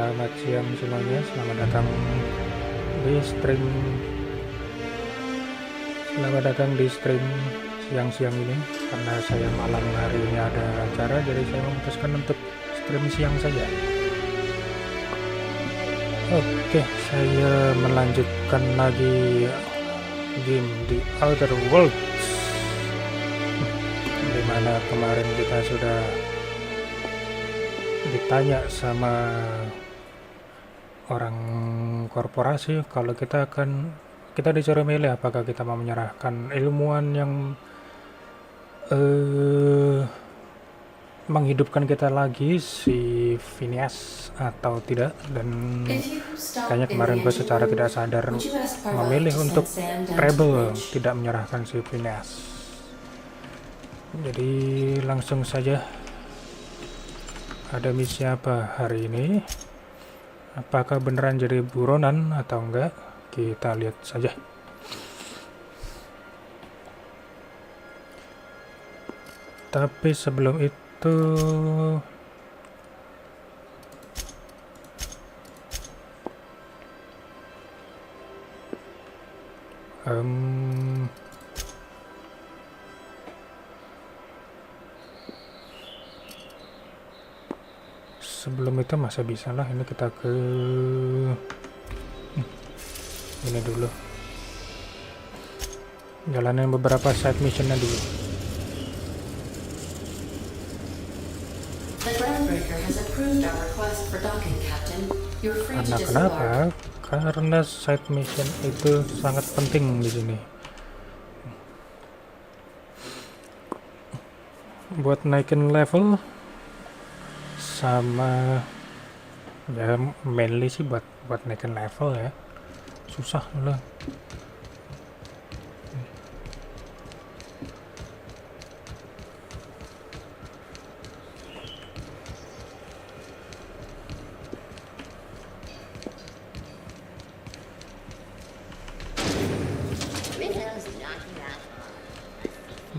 Selamat siang semuanya, selamat datang di stream. Selamat datang di stream siang-siang ini. Karena saya malam hari ini ada acara, jadi saya memutuskan untuk stream siang saja. Oke, saya melanjutkan lagi game The Outer Worlds, dimana kemarin kita sudah ditanya sama orang korporasi kalau kita disuruh milih apakah kita mau menyerahkan ilmuwan yang menghidupkan kita lagi, si Phineas, atau tidak. Dan kayaknya kemarin gue secara tidak sadar memilih untuk Rebel, tidak menyerahkan si Phineas. Jadi langsung saja, ada misi apa hari ini? Apakah beneran jadi buronan atau enggak? Kita lihat saja. Tapi sebelum itu masih bisa lah. Ini kita ke ini dulu, jalanin beberapa side missionnya dulu. Karena kenapa? Karena side mission itu sangat penting di sini buat naikin level, sama ya mainly sih buat naikin level ya. Susah lah.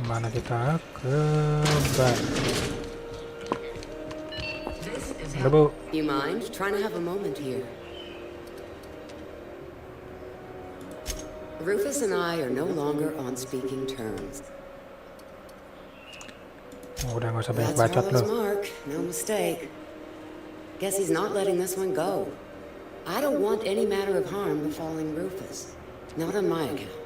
Mana kita ke bar? Hello. You mind trying to have a moment here? Rufus and I are no longer on speaking terms. Udah nggak usah banyak bacot loh. Mark, no mistake. Guess he's not letting this one go. I don't want any matter of harm befalling Rufus. Not on my account.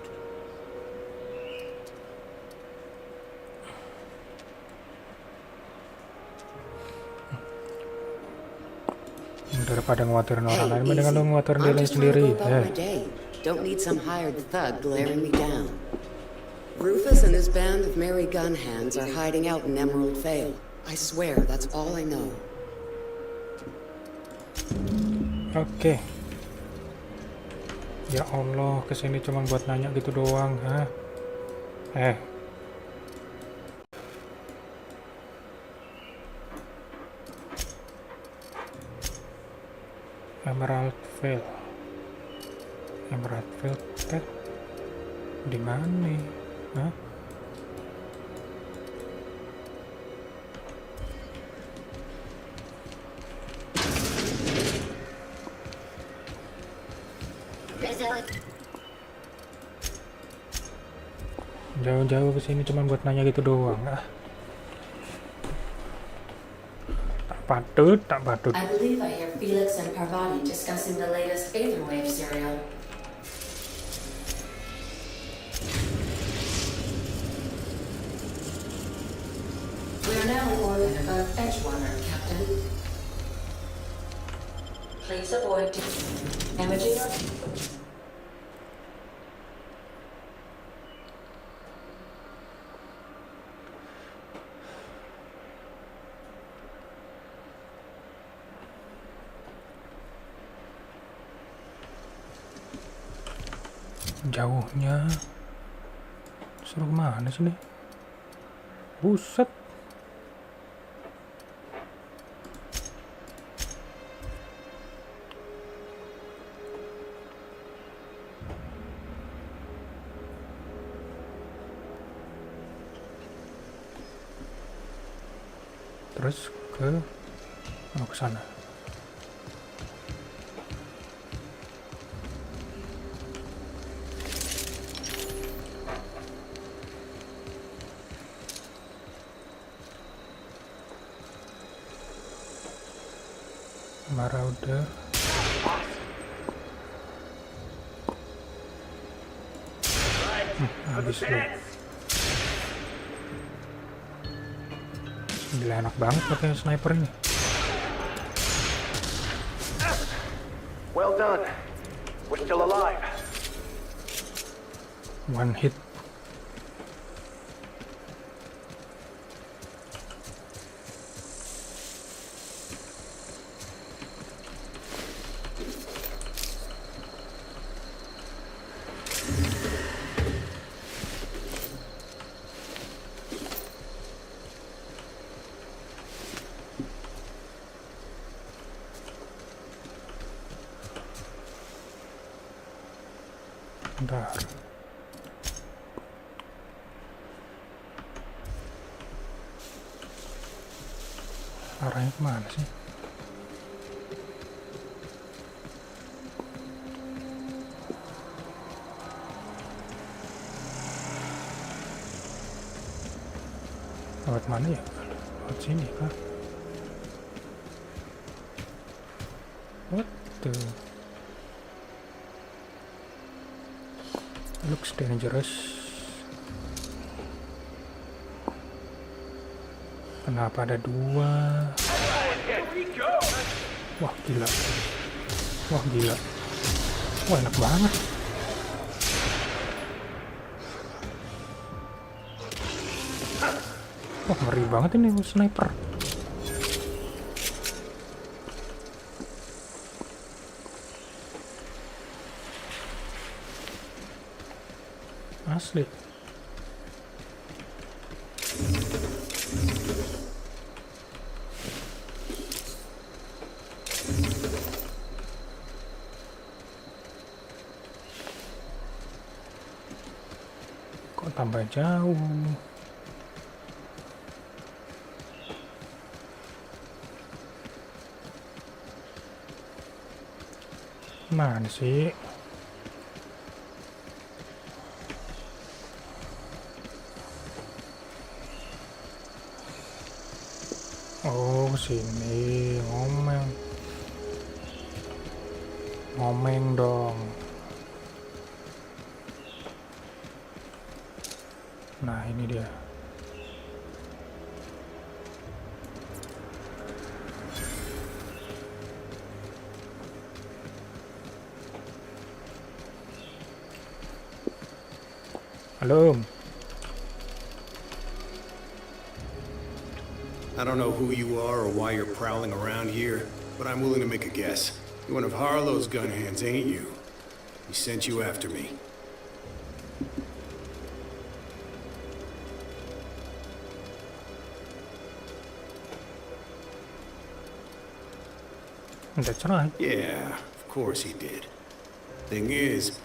Daripada ngewatirin orang lain, mendingan lu ngewatirin diri sendiri. Don't need some hired thug glaring me down. Rufus and his band of merry gun hands are hiding out in Emerald Vale. I swear that's all I know. Oke. Ya Allah, kesini cuma buat nanya gitu doang, ha? Emerald Vale teh di mana nih? Hah? Jauh-jauh ke sini cuma buat nanya gitu doang, ah. Tak patut. I believe I hear Felix and Parvati discussing the latest Aetherwave serial. We are now in orbit above Edgewater, Captain. Please avoid damaging our... Jauhnya suruh kemana sih nih? Buset. Terus ke sana. Marauder. Habis lu. Gila, enak banget pakai sniper ini. Well done. We're still alive. One hit. Bentar. Arahnya kemana sih? Lewat mana ya? Lewat sini kah? What the? Looks dangerous. Kenapa ada dua? Wah gila. Wah gila. Wah enak banget. Wah ngeri banget ini sniper. Asli. Kok tambah jauh? Mana sih? Oh, sini ngomeng. Ngomeng dong. Nah, ini dia. Halo. I don't know who you are or why you're prowling around here, but I'm willing to make a guess. You're one of Harlow's gun hands, ain't you? He sent you after me. That's right. Yeah, of course he did. Thing is,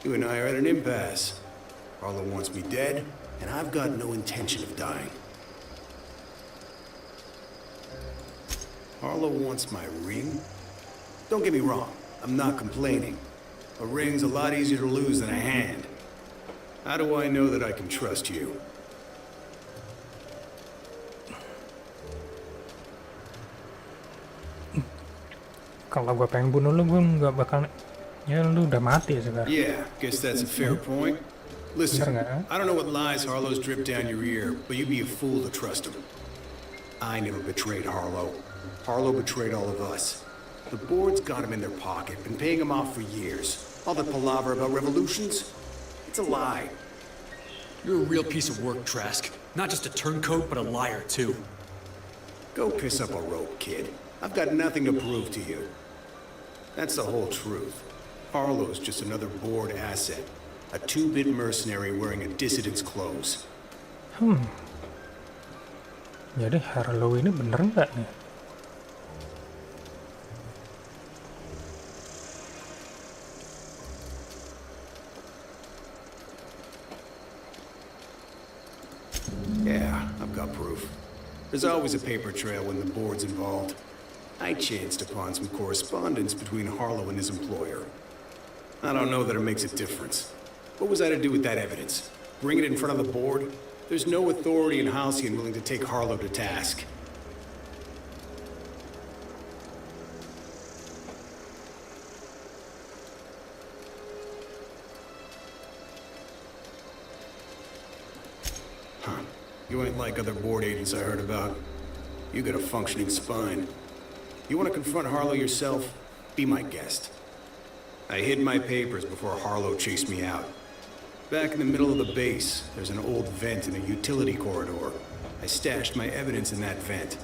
you and I are at an impasse. Harlow wants me dead, and I've got no intention of dying. Harlow wants my ring? Don't get me wrong, I'm not complaining. A ring's a lot easier to lose than a hand. How do I know that I can trust you? Kalau gue pengen bunuh lu, gue nggak bakal. Ya lu udah mati sekarang. Yeah, guess that's a fair point. Listen, I don't know what lies Harlow's dripped down your ear, but you'd be a fool to trust him. I never betrayed Harlow. Harlow betrayed all of us. The board's got him in their pocket, been paying him off for years. All that palaver about revolutions? It's a lie. You're a real piece of work, Trask. Not just a turncoat, but a liar, too. Go piss up a rope, kid. I've got nothing to prove to you. That's the whole truth. Harlow's just another board asset. A 2-bit mercenary wearing a dissident's clothes. Jadi Harlow ini bener nggak nih? Yeah, I've got proof. There's always a paper trail when the board's involved. I chanced upon some correspondence between Harlow and his employer. I don't know that it makes a difference. What was I to do with that evidence? Bring it in front of the board? There's no authority in Halcyon willing to take Harlow to task. You ain't like other board agents I heard about. You got a functioning spine. You want to confront Harlow yourself? Be my guest. I hid my papers before Harlow chased me out. Back in the middle of the base, there's an old vent in a utility corridor. I stashed my evidence in that vent.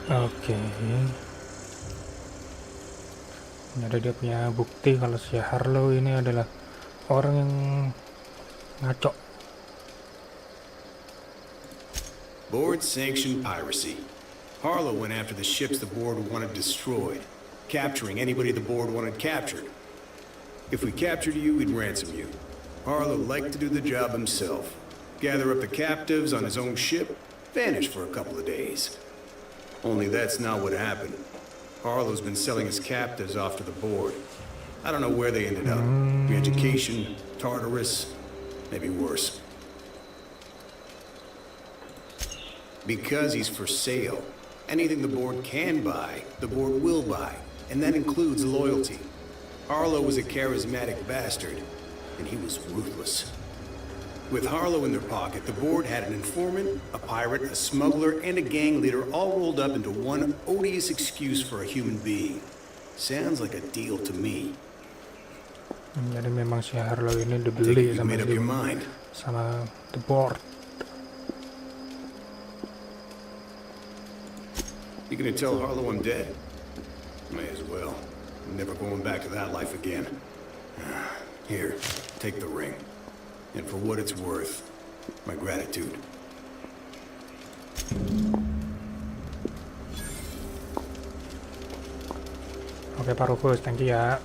Oke. Ini ada dia punya bukti kalau si Harlow ini adalah orang yang ngaco. Board-sanctioned piracy. Harlow went after the ships the board wanted destroyed, capturing anybody the board wanted captured. If we captured you, we'd ransom you. Harlow liked to do the job himself. Gather up the captives on his own ship, vanish for a couple of days. Only that's not what happened. Harlow's been selling his captives off to the board. I don't know where they ended up. Re-education, Tartarus, maybe worse. Because he's for sale. Anything the board can buy, the board will buy, and that includes loyalty. Harlow was a charismatic bastard, and he was ruthless. With Harlow in their pocket, the board had an informant, a pirate, a smuggler, and a gang leader all rolled up into one odious excuse for a human being. Sounds like a deal to me. Jadi memang si Harlow ini Take dibeli it you made up your mind. sama the board. You gonna tell Harlow I'm dead? May as well. I'm never going back to that life again. Here, take the ring. And for what it's worth, my gratitude. Oke Pak Rufus, thank you ya.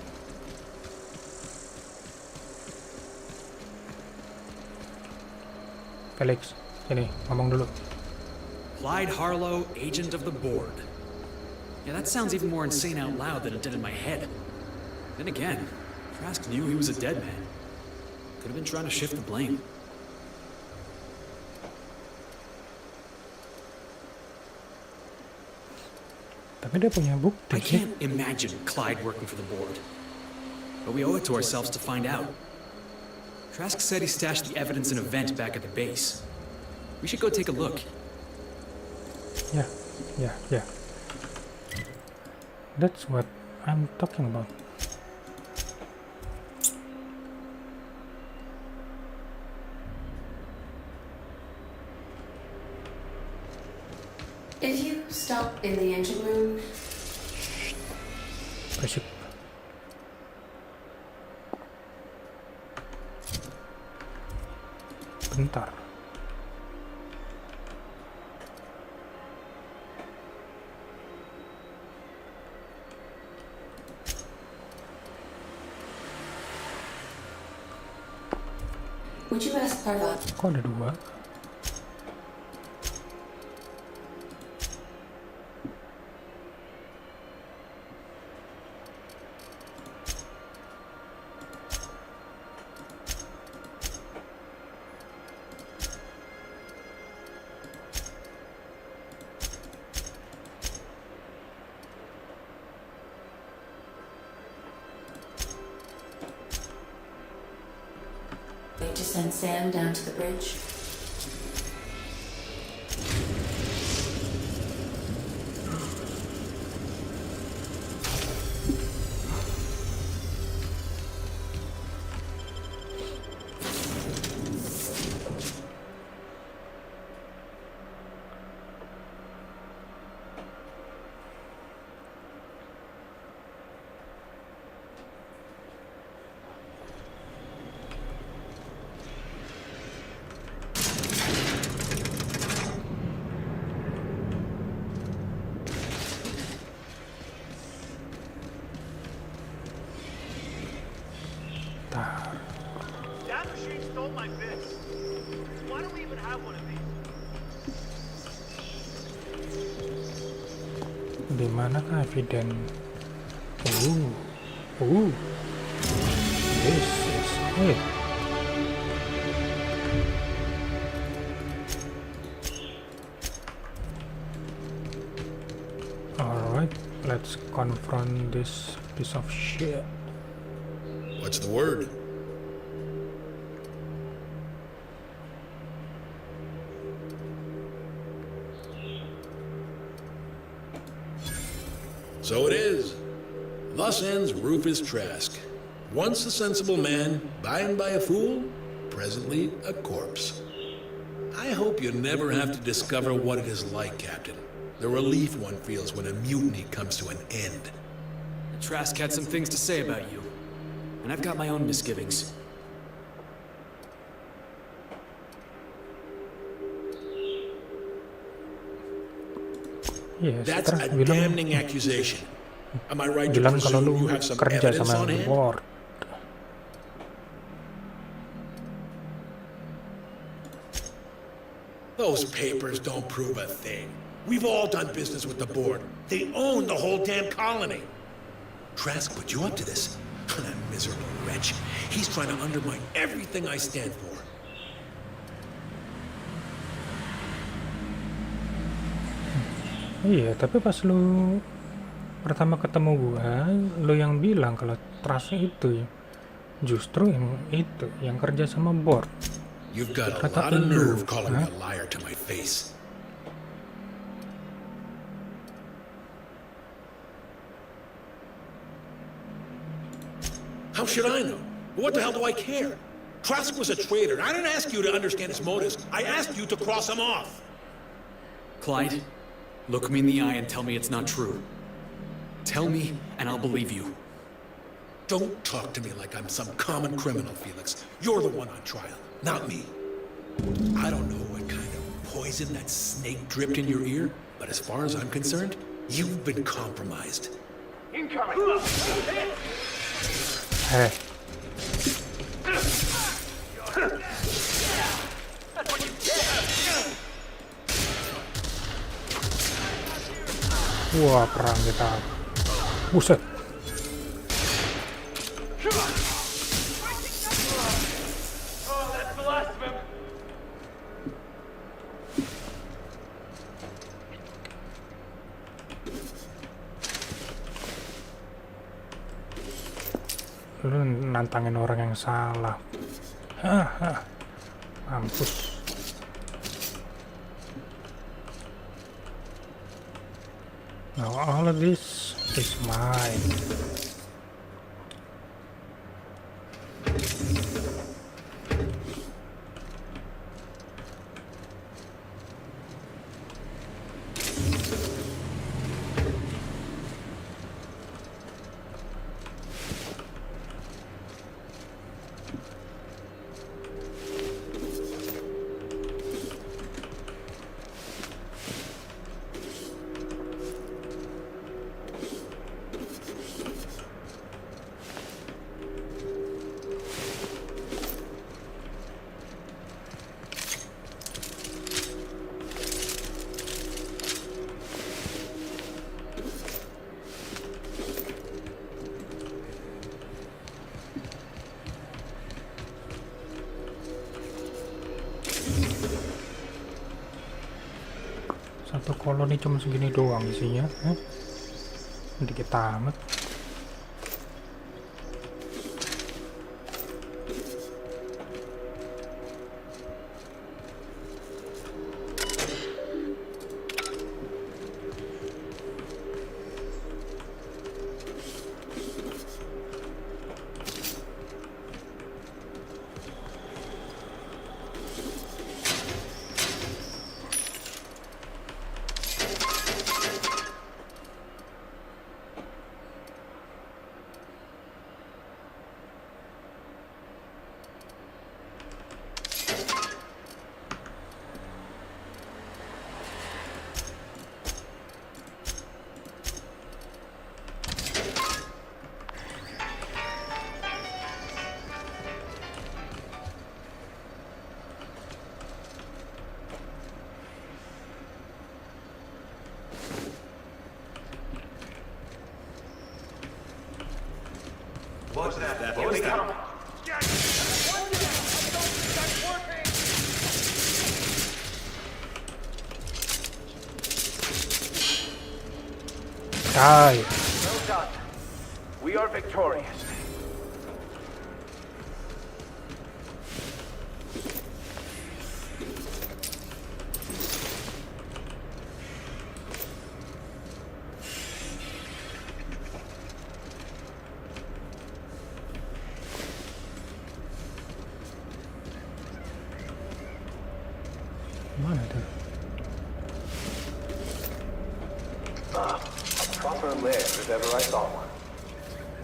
Felix, sini ngomong dulu. Clyde Harlow, agent of the board. Yeah, that sounds even more insane out loud than it did in my head. Then again, Trask knew he was a dead man. Could have been trying to shift the blame. Tapi dia punya bukti. I can't imagine Clyde working for the board. But we owe it to ourselves to find out. Trask said he stashed the evidence in a vent back at the base. We should go take a look. Yeah. That's what I'm talking about. If you stop in the engine room, Berisik. Bentar. would you ask Parvat? Kok ada dua? To send Sam down to the bridge? That machine stole my bits. Why do we even have one of these? Di manakah eviden? This is it. Alright, let's confront this piece of shit. What's the word? So it is. Thus ends Rufus Trask. Once a sensible man, by and by a fool, presently a corpse. I hope you never have to discover what it is like, Captain. The relief one feels when a mutiny comes to an end. Trask had some things to say about you, and I've got my own misgivings. Iya, That's setelah a bilang damning accusation. Am I right to bilang kalau presume you lu have some kerja evidence sama on hand? board. Those papers don't prove a thing. We've all done business with the board. They own the whole damn colony. Trask put you up to this. That miserable wretch. He's trying to undermine everything I stand for. Iya, tapi pas lu pertama ketemu gua, lu yang bilang kalau trustnya itu ya. Justru yang itu, yang kerja sama board. You've got a Kata lot of lu, nerve calling me huh? a liar to my face. How should I know? What the hell do I care? Trask was a traitor. I didn't ask you to understand his motives. I asked you to cross him off. Clyde, look me in the eye and tell me it's not true. Tell me, and I'll believe you. Don't talk to me like I'm some common criminal, Felix. You're the one on trial, not me. I don't know what kind of poison that snake dripped in your ear, but as far as I'm concerned, you've been compromised. Incoming! Heh, That's what you get! wah perang kita. Buset. Oh, that's the last of him! Lu nantangin orang yang salah. Hah, mampus. Now all of this is mine. Satu koloni cuma segini doang isinya, dikit amat. What's that? Here they come! Yeah, that's working! Die. Well done. We are victorious. Mana tuh? A proper lair if ever I saw one.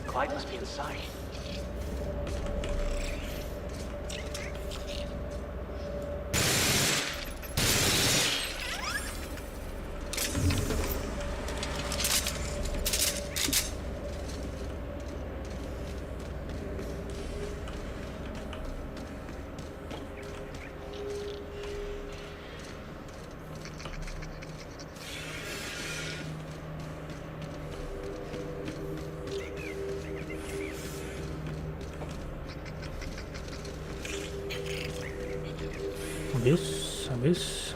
Clyde must be inside.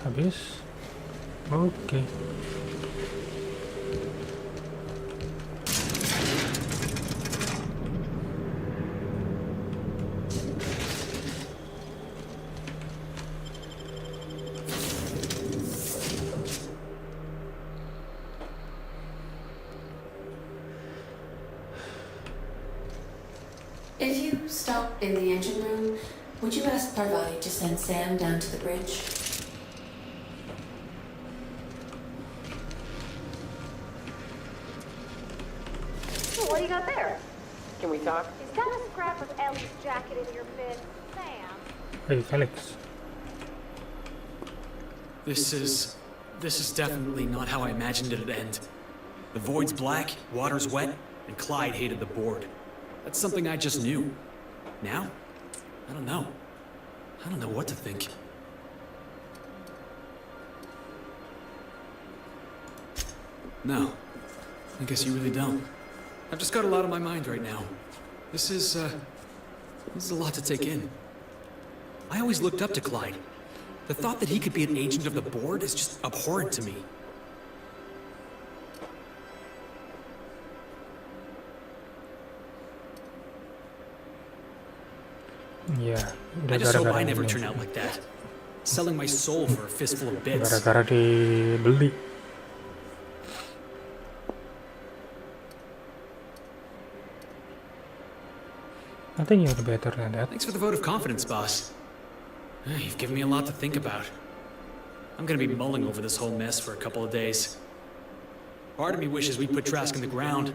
Habis. Oke. If you stop in the engine room, would you ask Parvati to send Sam down to the bridge? Well, what do you got there? Can we talk? Is that a scrap of Ellie's jacket in your bed, Sam? Hey Felix. This is definitely not how I imagined it'd end. The void's black, water's wet, and Clyde hated the board. That's something I just knew. Now? I don't know. I don't know what to think. No. I guess you really don't. I've just got a lot on my mind right now. This is a lot to take in. I always looked up to Clyde. The thought that he could be an agent of the board is just abhorrent to me. Ya, I just hope I gara-gara never ini. turn out like that. Selling my soul for a fistful of bits. Gara-gara dibeli. I think you're better than that. Thanks for the vote of confidence, boss. You've given me a lot to think about. I'm gonna be mulling over this whole mess for a couple of days. Part of me wishes we put Trask in the ground.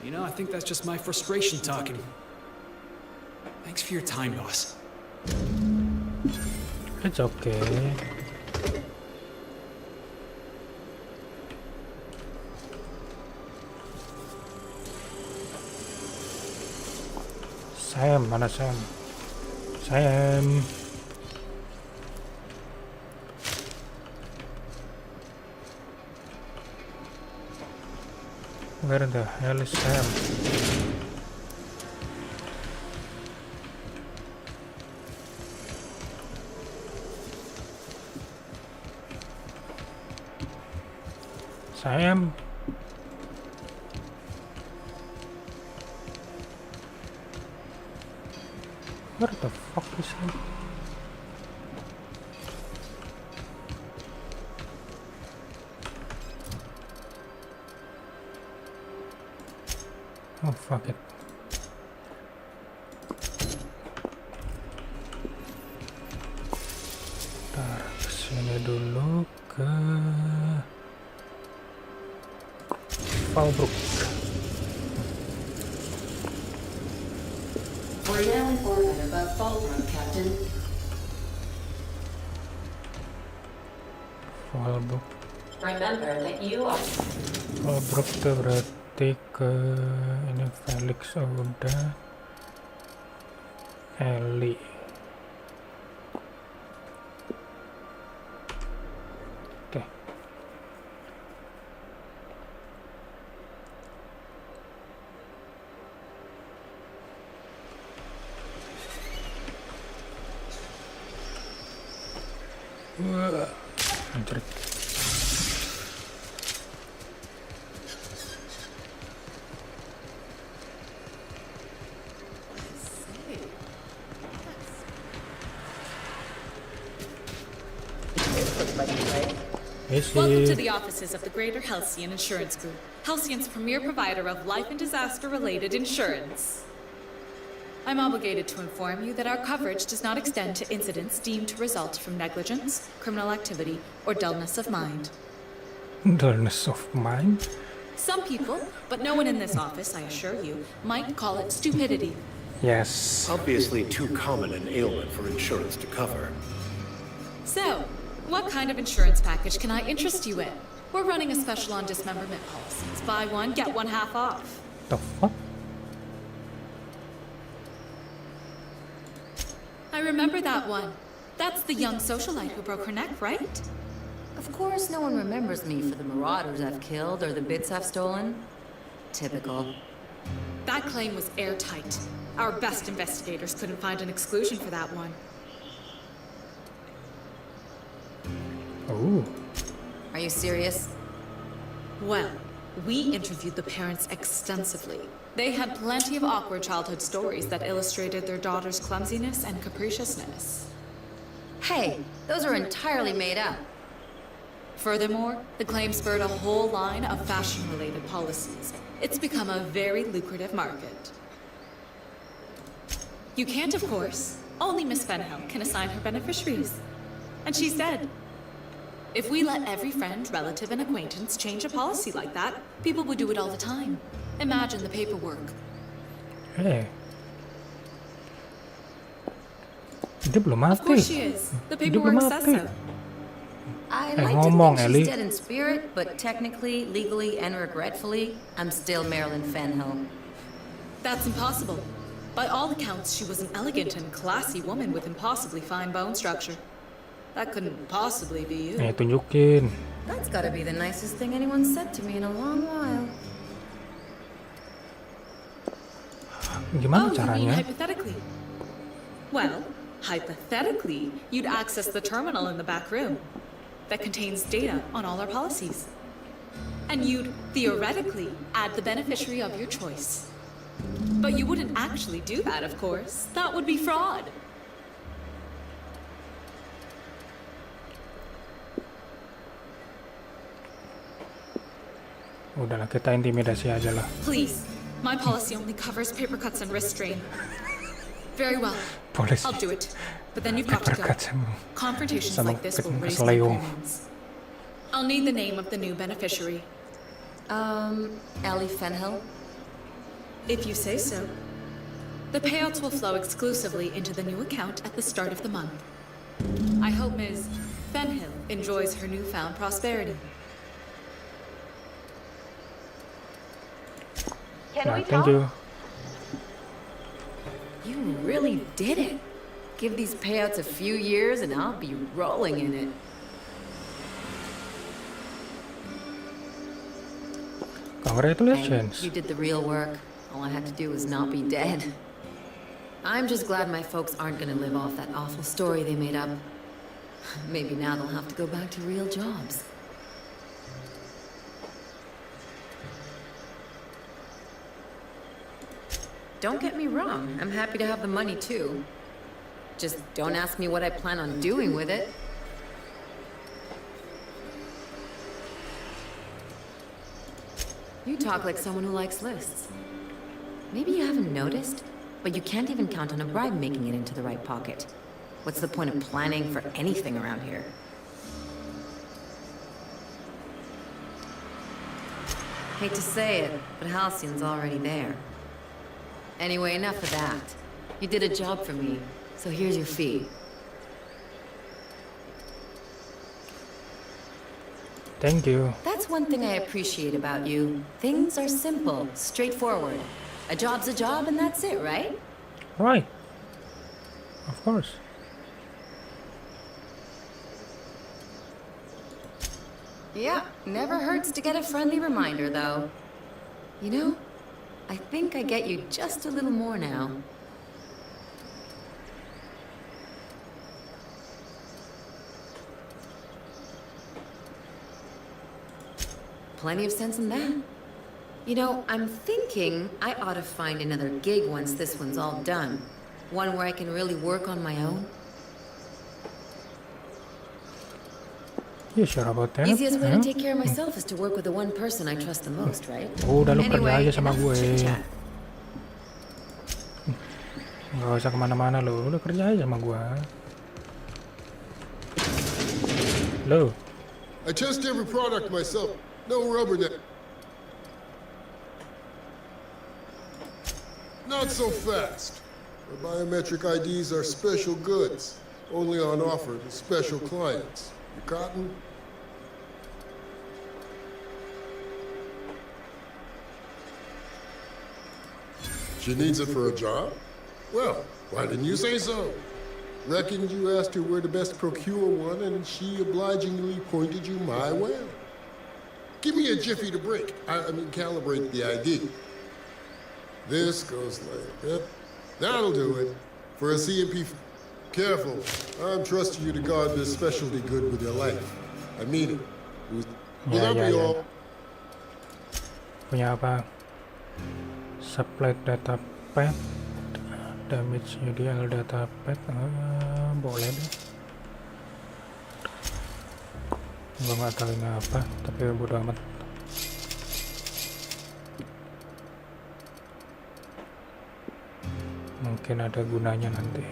You know, I think that's just my frustration talking. Thanks for your time, boss. It's okay. Sam, mana Sam? Sam. Where the hell is Sam? Sam. Where the fuck is he? Oh fuck it. Ntar kesini dulu ke Fallbrook. We're now in orbit above Fallbrook, Captain. Fallbrook. Remember that you are... Fallbrook tuh berarti ke ini Felix udah. Ellie. Oke. Wah, anjir. Welcome to the offices of the Greater Halcyon Insurance Group, Halcyon's premier provider of life and disaster-related insurance. I'm obligated to inform you that our coverage does not extend to incidents deemed to result from negligence, criminal activity, or dullness of mind. Dullness of mind? Some people, but no one in this office, I assure you, might call it stupidity. Yes. Obviously too common an ailment for insurance to cover. So, what kind of insurance package can I interest you in? We're running a special on dismemberment policies. Buy one, get one half off. The fuck? I remember that one. That's the young socialite who broke her neck, right? Of course no one remembers me for the marauders I've killed or the bits I've stolen. Typical. That claim was airtight. Our best investigators couldn't find an exclusion for that one. Oh. Are you serious? Well, we interviewed the parents extensively. They had plenty of awkward childhood stories that illustrated their daughter's clumsiness and capriciousness. Hey, those are entirely made up. Furthermore, the claim spurred a whole line of fashion-related policies. It's become a very lucrative market. You can't, of course. Only Miss Fenhill can assign her beneficiaries. And she's dead. If we let every friend, relative, and acquaintance change a policy like that, people would do it all the time. Imagine the paperwork. Hey. Dia belum mati. Of course she is. The paperwork says so. I like to think she's dead in spirit, but technically, legally, and regretfully, I'm still Marilyn Fenhill. That's impossible. By all accounts, she was an elegant and classy woman with impossibly fine bone structure. That couldn't possibly be you. Tunjukin. That's gotta be the nicest thing anyone's said to me in a long while. Gimana You mean caranya? hypothetically? Well, hypothetically, you'd access the terminal in the back room that contains data on all our policies. And you'd, theoretically, add the beneficiary of your choice. But you wouldn't actually do that, of course. That would be fraud. Udahlah, kita intimidasi aja lah. Please, my policy only covers paper cuts and wrist strain. Very well. Polisi. I'll do it. But then you've got to go. Confrontations like this will raise my premiums. I'll need the name of the new beneficiary. Ellie Fenhill? If you say so. The payouts will flow exclusively into the new account at the start of the month. I hope Ms. Fenhill enjoys her newfound prosperity. Thank you. You really did it. Give these payouts a few years and I'll be rolling in it. Congratulations. Hey, you did the real work. All I had to do was not be dead. I'm just glad my folks aren't gonna live off that awful story they made up. Maybe now they'll have to go back to real jobs. Don't get me wrong, I'm happy to have the money too. Just don't ask me what I plan on doing with it. You talk like someone who likes lists. Maybe you haven't noticed, but you can't even count on a bribe making it into the right pocket. What's the point of planning for anything around here? Hate to say it, but Halcyon's already there. Anyway, enough of that. You did a job for me, so here's your fee. Thank you. That's one thing I appreciate about you. Things are simple, straightforward. A job's a job and that's it, right? Right. Of course. Yeah, never hurts to get a friendly reminder, though. You know, I think I get you just a little more now. Plenty of sense in that. You know, I'm thinking I ought to find another gig once this one's all done. One where I can really work on my own. You sure about that? Easiest way to take care of myself is to work with the one person I trust the most, right? Udah lu kerja aja sama gue. Nggak usah kemana-mana lo, udah kerja aja sama gua. Lo. I test every product myself. No rubber net. Not so fast. Our biometric IDs are special goods, only on offer to special clients. You cotton? She needs it for a job? Well, why didn't you say so? Reckoned you asked her where to best procure one, and she obligingly pointed you my way. Give me a jiffy to break. I mean, calibrate the ID. This goes like that. That'll do it. For a CMP... Careful. I'm trusting you to guard this specialty good with your life. I mean it. Will that be all? Punya apa? Supply data pad. Damage UDL data pad. Boleh deh. Gua nggak tahu ini apa, tapi bodo amat. Mungkin ada gunanya nanti.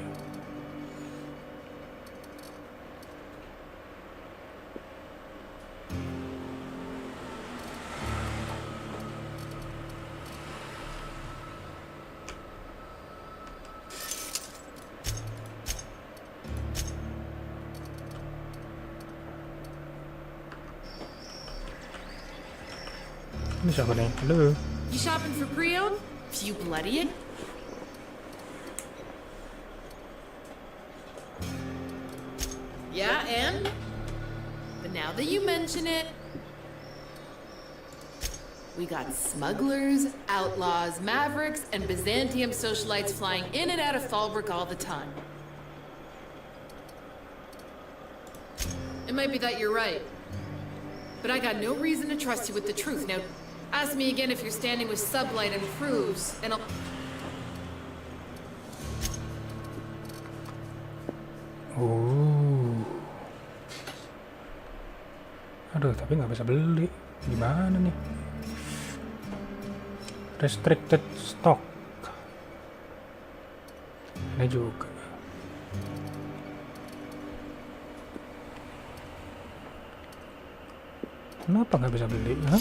Ini siapa nih? Halo. You shopping for pre-owned? You bloody it? Yeah, and? But now that you mention it, we got smugglers, outlaws, mavericks, and Byzantium socialites flying in and out of Thalberg all the time. It might be that you're right, but I got no reason to trust you with the truth. Now, ask me again if you're standing with Sublight and proves, and I'll... Oh. Aduh, tapi nggak bisa beli. Gimana nih? Restricted stock. Ini juga. Kenapa nggak bisa beli? Hah?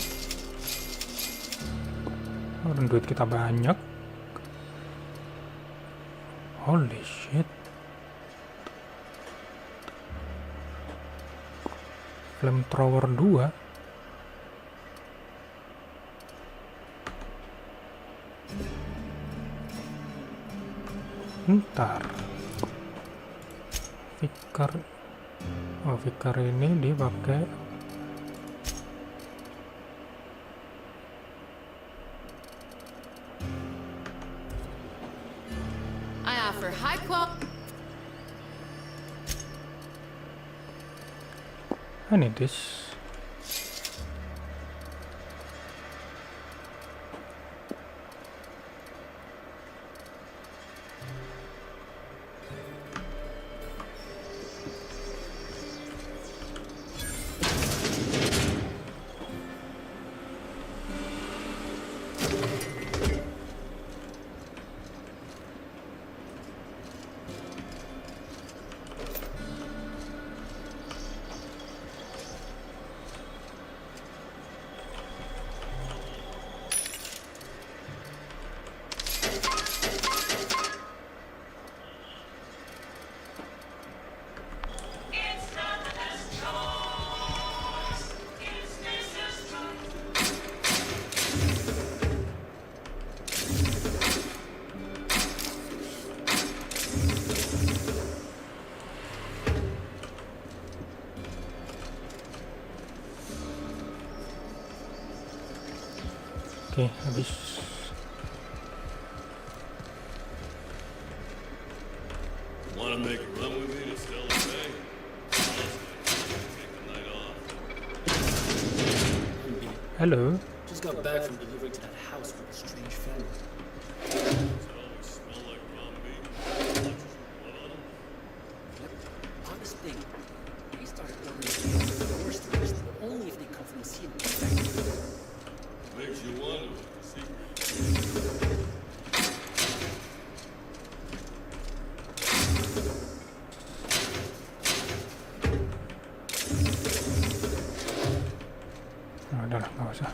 Orang duit kita banyak. Holy shit. Flamethrower 2. Ntar Vicar. Oh, Vicar ini dipakai high quality. I need this. Oke, habis. Want to make a run with me to Stella Bay? Take the night off. Hello. Just got back from delivering to that house with a strange family. Does it always smell like raw meat? Watches with blood on them? Yep. Honest thing. They started ordering the worst things, but only if they come from the scene. Makes you wonder what the secret is. udahlah, nggak usah.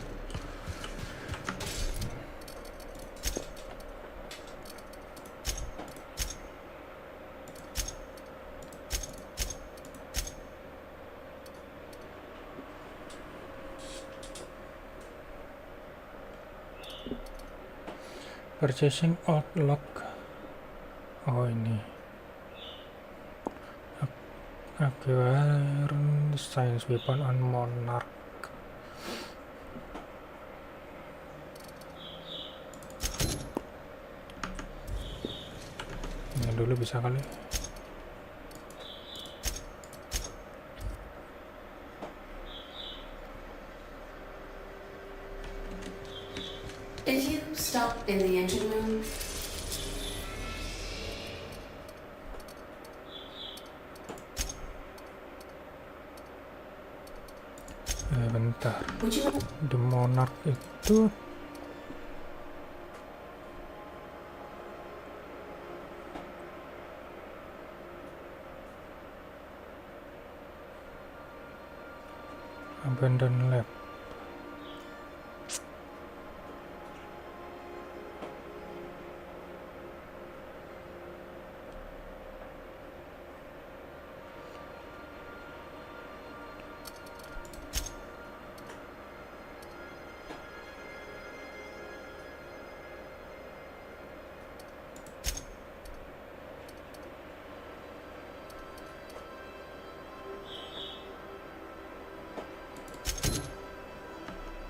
Purchasing outlook. Oh ini acquire science weapon on Monarch. Ini dulu bisa kali. If you stop in the engine room, Bentar. The Monarch itu abandon lab.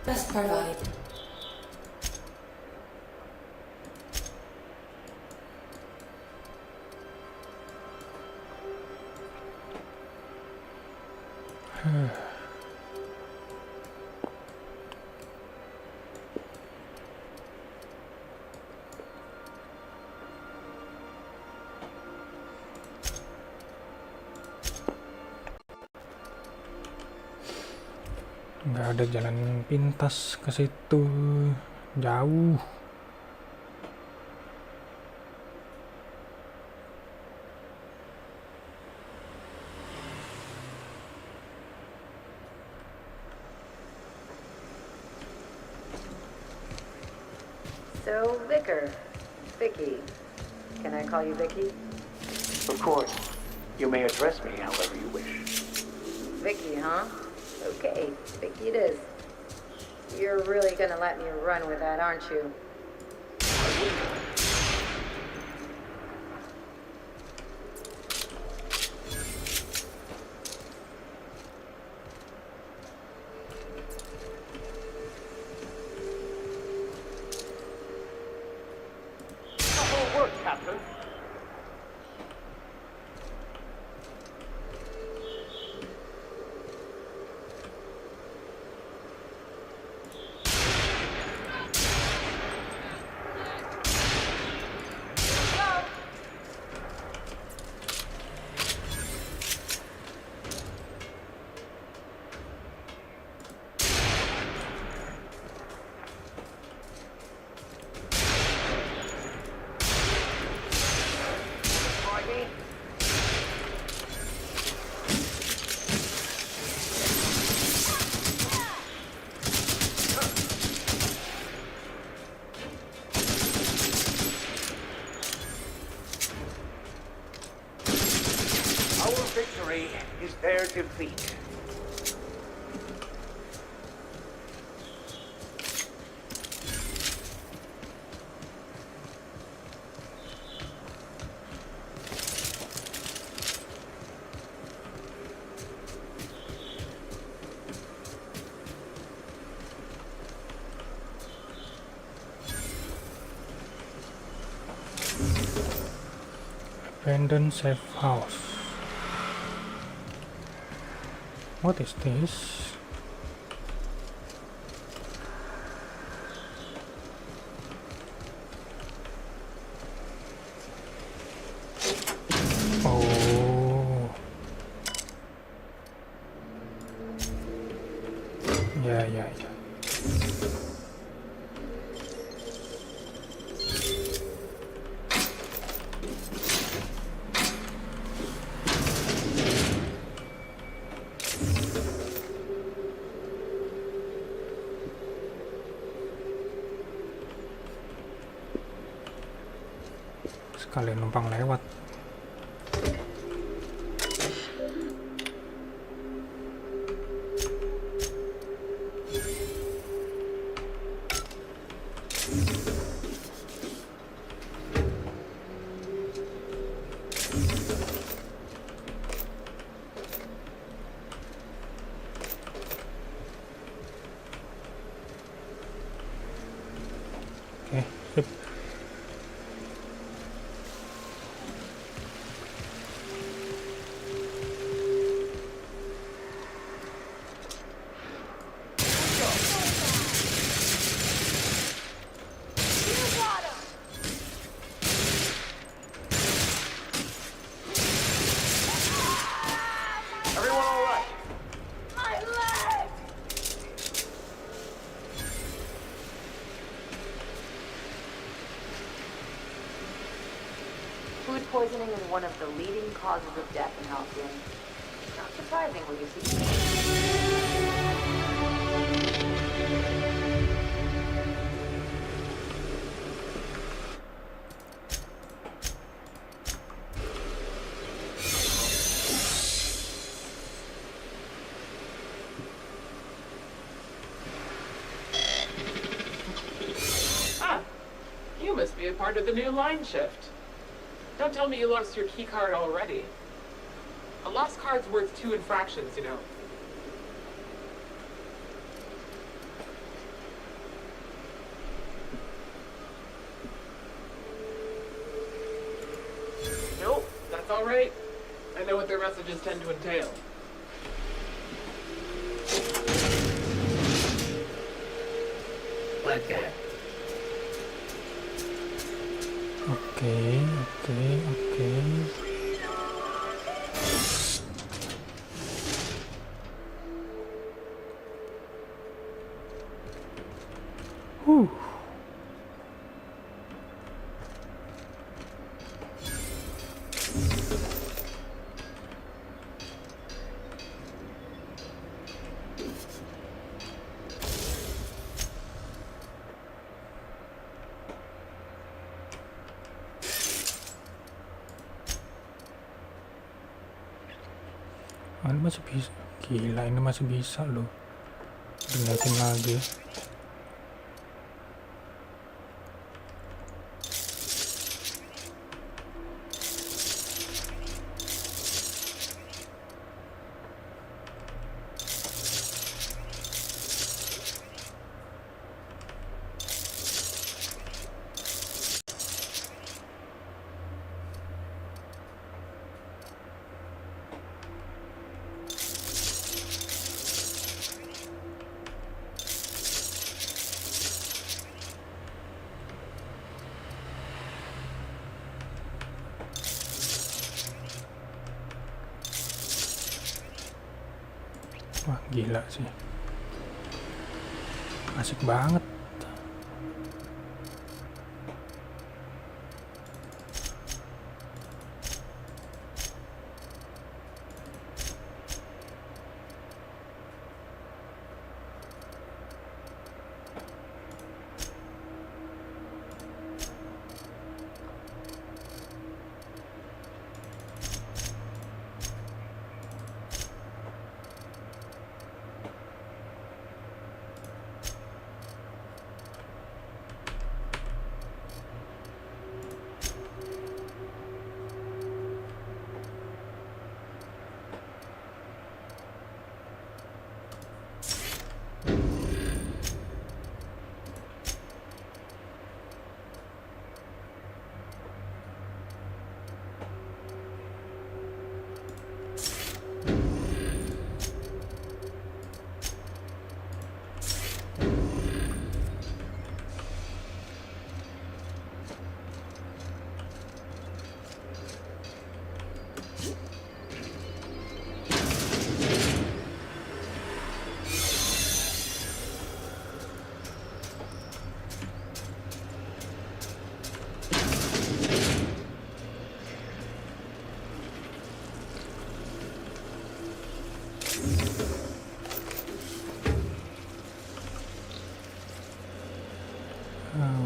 best provide. Nggak ada jalan pintas ke situ, jauh. So, Vicky. Can I call you Vicky? Of course. You may address me however you wish. Vicky, huh? Okay, Vicky it is. You're really gonna let me run with that, aren't you? That'll work, Captain. Victory is their defeat. Abandoned safe house. What is this? Oh. Ya. sekalian numpang lewat. Oke, sip. Everyone all right? My leg! Food poisoning is one of the leading causes of death in Halcyon. Not surprising when you see. Ah, you must be a part of the new line shift. Don't tell me you lost your key card already. A lost card's worth 2 infractions, you know. Nope, that's all right. I know what their messages tend to entail. Like that. Oke. Ini masih bisa. Gila, ini masih bisa loh. Dinaikin lagi. Wah, gila sih. Asik banget.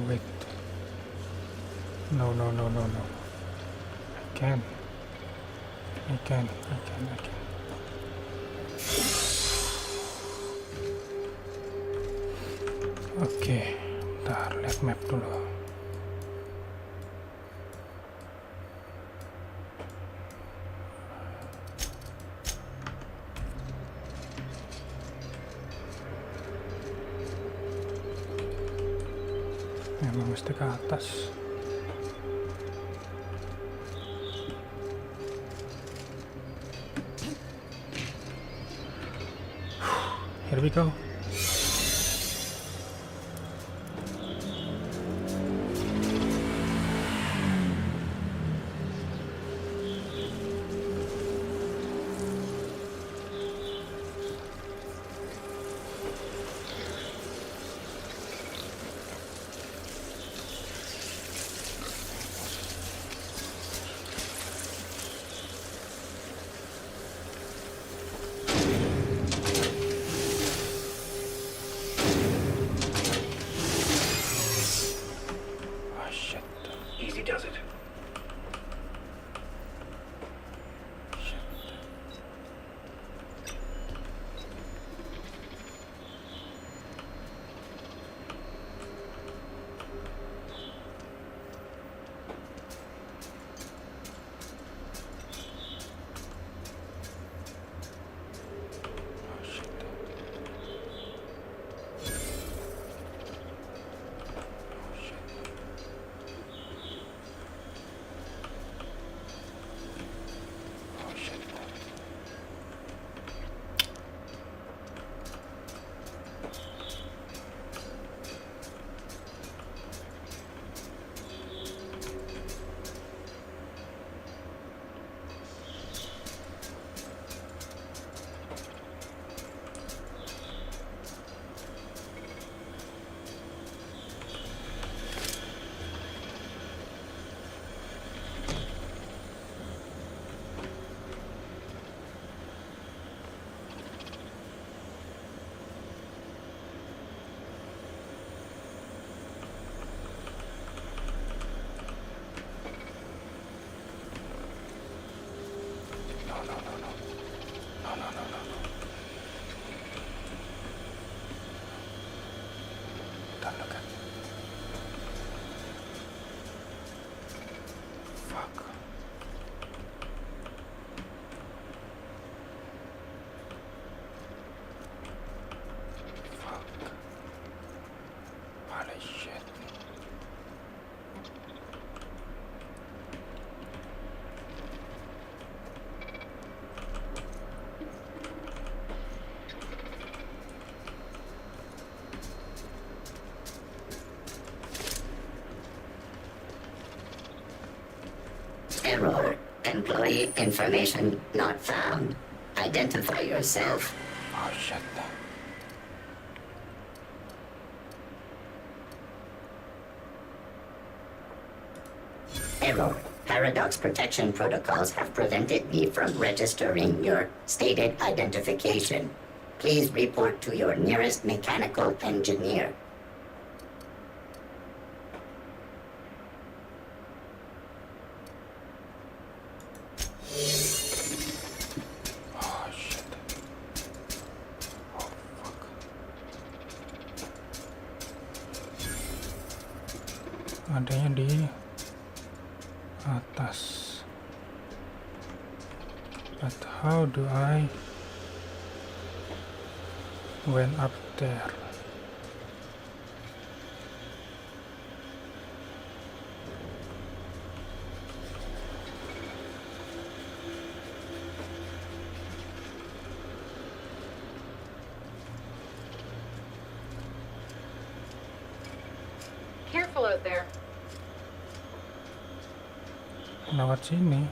Wait. No. can. Oke, bentar, lihat map dulu. Memang mesti ke atas. Here we go. Easy does it. Error. Employee information not found. Identify yourself. Oh shit. Error. Paradox protection protocols have prevented me from registering your stated identification. Please report to your nearest mechanical engineer. Adanya di atas. But how do I went up there? Careful out there. Lewat sini.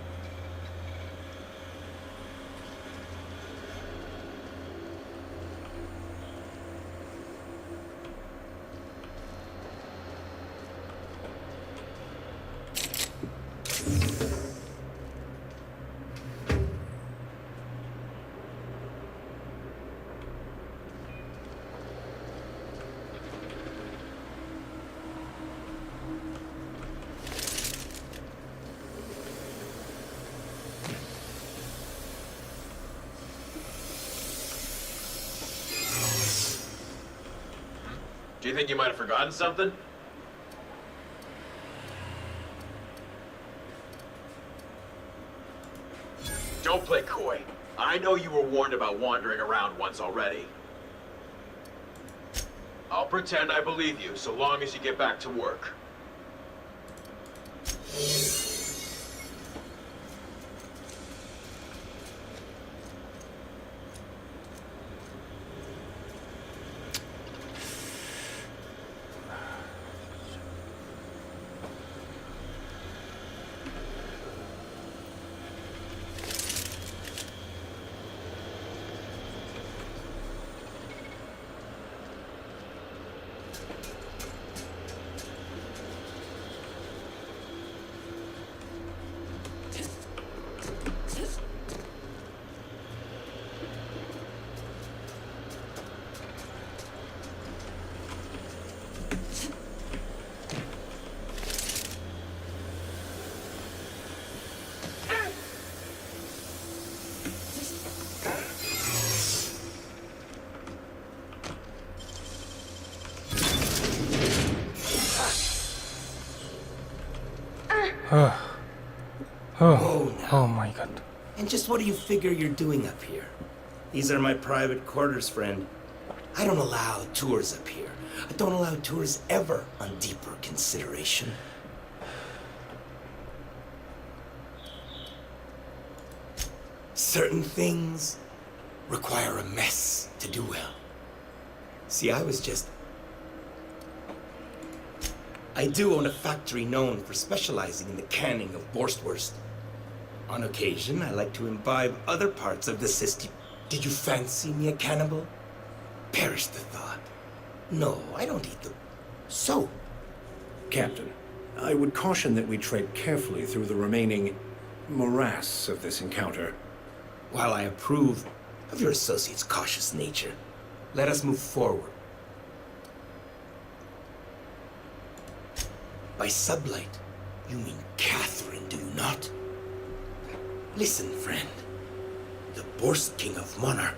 you think you might have forgotten something? Don't play coy. I know you were warned about wandering around once already. I'll pretend I believe you, so long as you get back to work. Oh my god. And just what do you figure you're doing up here? These are my private quarters, friend. I don't allow tours up here. I don't allow tours ever on deeper consideration. Certain things require a mess to do well. See, I do own a factory known for specializing in the canning of Borstwurst. On occasion, I like to imbibe other parts of the system. Did you fancy me a cannibal? Perish the thought. No, I don't eat them. So, Captain, I would caution that we tread carefully through the remaining morass of this encounter. while I approve of your associate's cautious nature, let us move forward. By sublight, you mean Catherine, do you not? Listen, friend. The Borst King of Monarch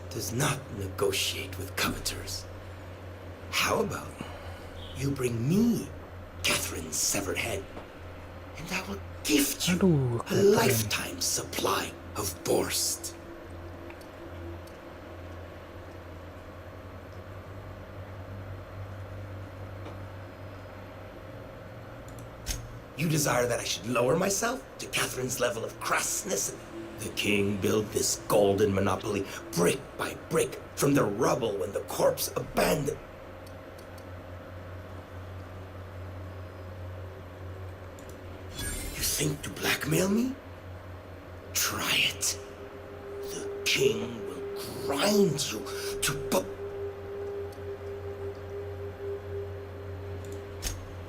does not negotiate with coveters. How about you bring me Catherine's severed head, and I will gift you a lifetime supply of Borst. You desire that I should lower myself to Catherine's level of crassness? The king built this golden monopoly brick by brick from the rubble when the corpse abandoned. You think to blackmail me? Try it. The king will grind you to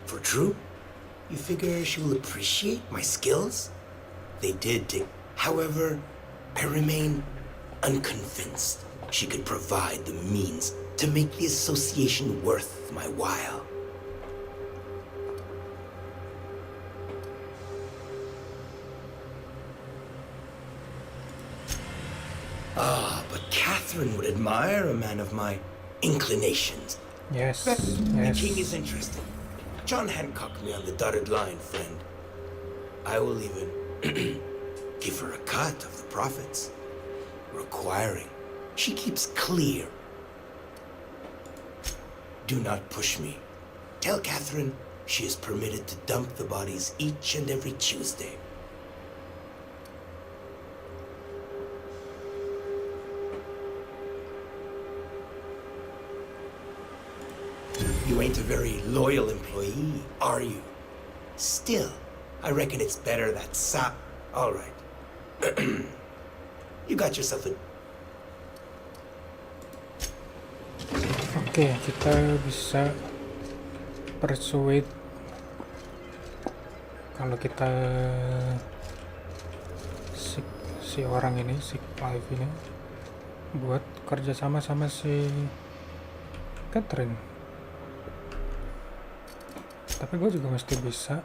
For true? You figure she will appreciate my skills? They did take. However, I remain unconvinced she could provide the means to make the association worth my while. Ah, but Catherine would admire a man of my inclinations. Yes, The king is interested. John Hancock me on the dotted line, friend. I will even give her a cut of the profits, requiring she keeps clear. Do not push me. Tell Catherine she is permitted to dump the bodies each and every Tuesday. You ain't a very loyal employee, are you? Still, I reckon it's better that All right. You got yourself a... Oke, kita bisa persuade kalau kita si orang ini, si Clive ini buat kerjasama sama si Catherine. Tapi gue juga mesti bisa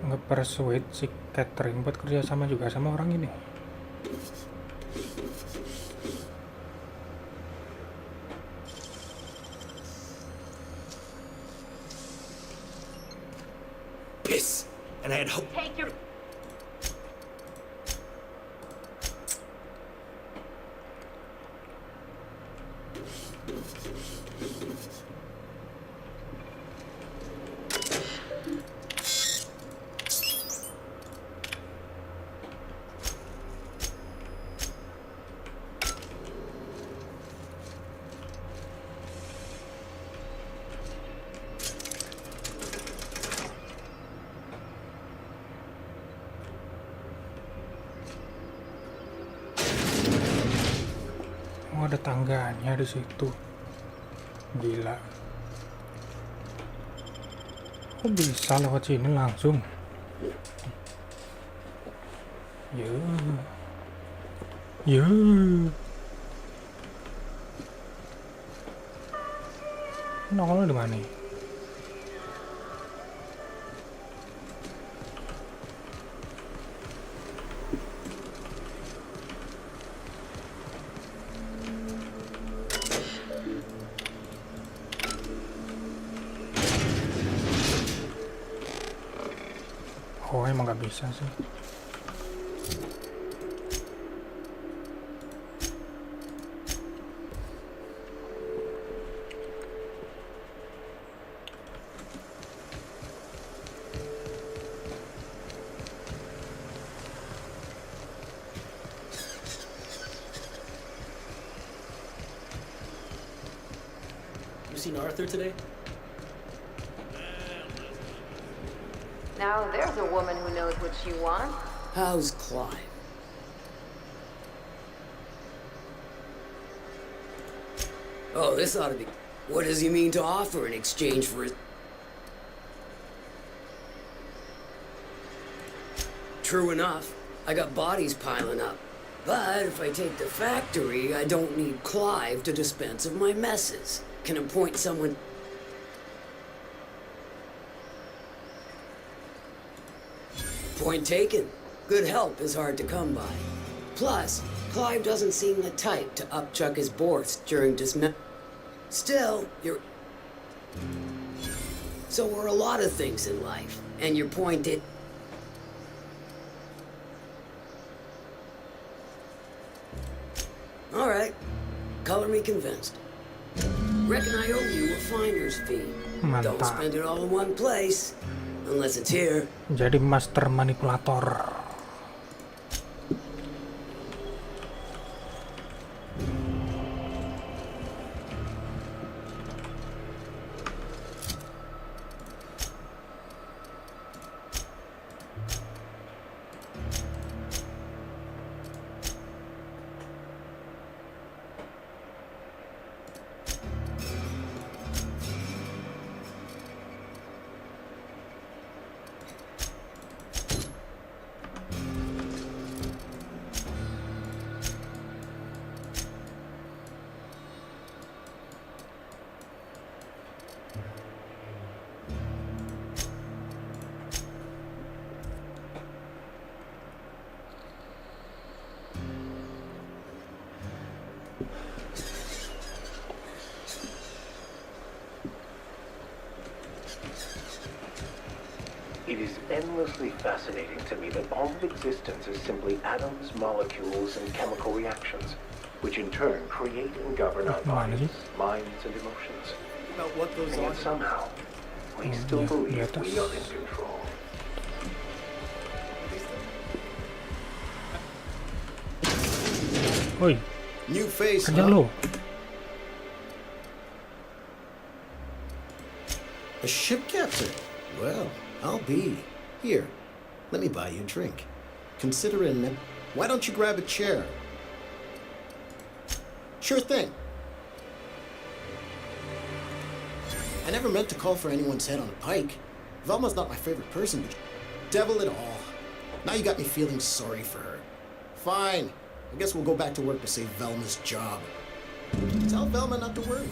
nge-persuade si Catherine buat kerjasama juga sama orang ini. and I had hoped... Take your... Oh, ada tangganya di situ. Gila. Kok bisa lewat sini langsung? Ya. Nongol di mana? Oh, emang nggak bisa sih. You seen Arthur today? Now there's a woman who knows what she wants. How's Clive? Oh, this ought to be... What does he mean to offer in exchange for his... True enough, I got bodies piling up. But if I take the factory, I don't need Clive to dispense of my messes. Can appoint someone... Point taken. Good help is hard to come by. Plus, Clive doesn't seem the type to upchuck his Borst during dismemberment. Still, you're... So are a lot of things in life, and your point is... Alright, color me convinced. Reckon I owe you a finder's fee. Mantap. Don't spend it all in one place, unless it's here. Jadi master manipulator. It is endlessly fascinating to me that all of existence is simply atoms, molecules, and chemical reactions, which in turn create and govern our bodies, minds, and emotions. About what goes And on. yet somehow, we still believe we are in control. Oi, new face, kerja lo. A ship captain? Well, I'll be. Here, let me buy you a drink. Consider it an... Why don't you grab a chair? Sure thing. I never meant to call for anyone's head on a pike. Velma's not my favorite person, but devil it all. Now you got me feeling sorry for her. Fine. I guess we'll go back to work to save Velma's job. Tell Velma not to worry.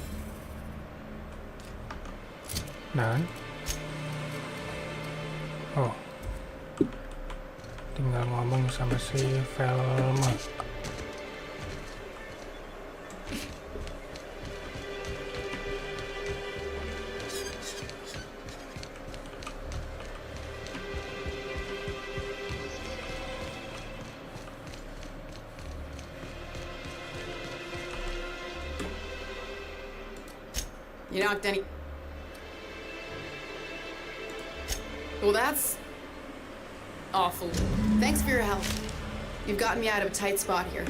Dan oh, tinggal ngomong sama si Velma. You knocked any... Well, that's... awful. Thanks for your help. You've gotten me out of a tight spot here.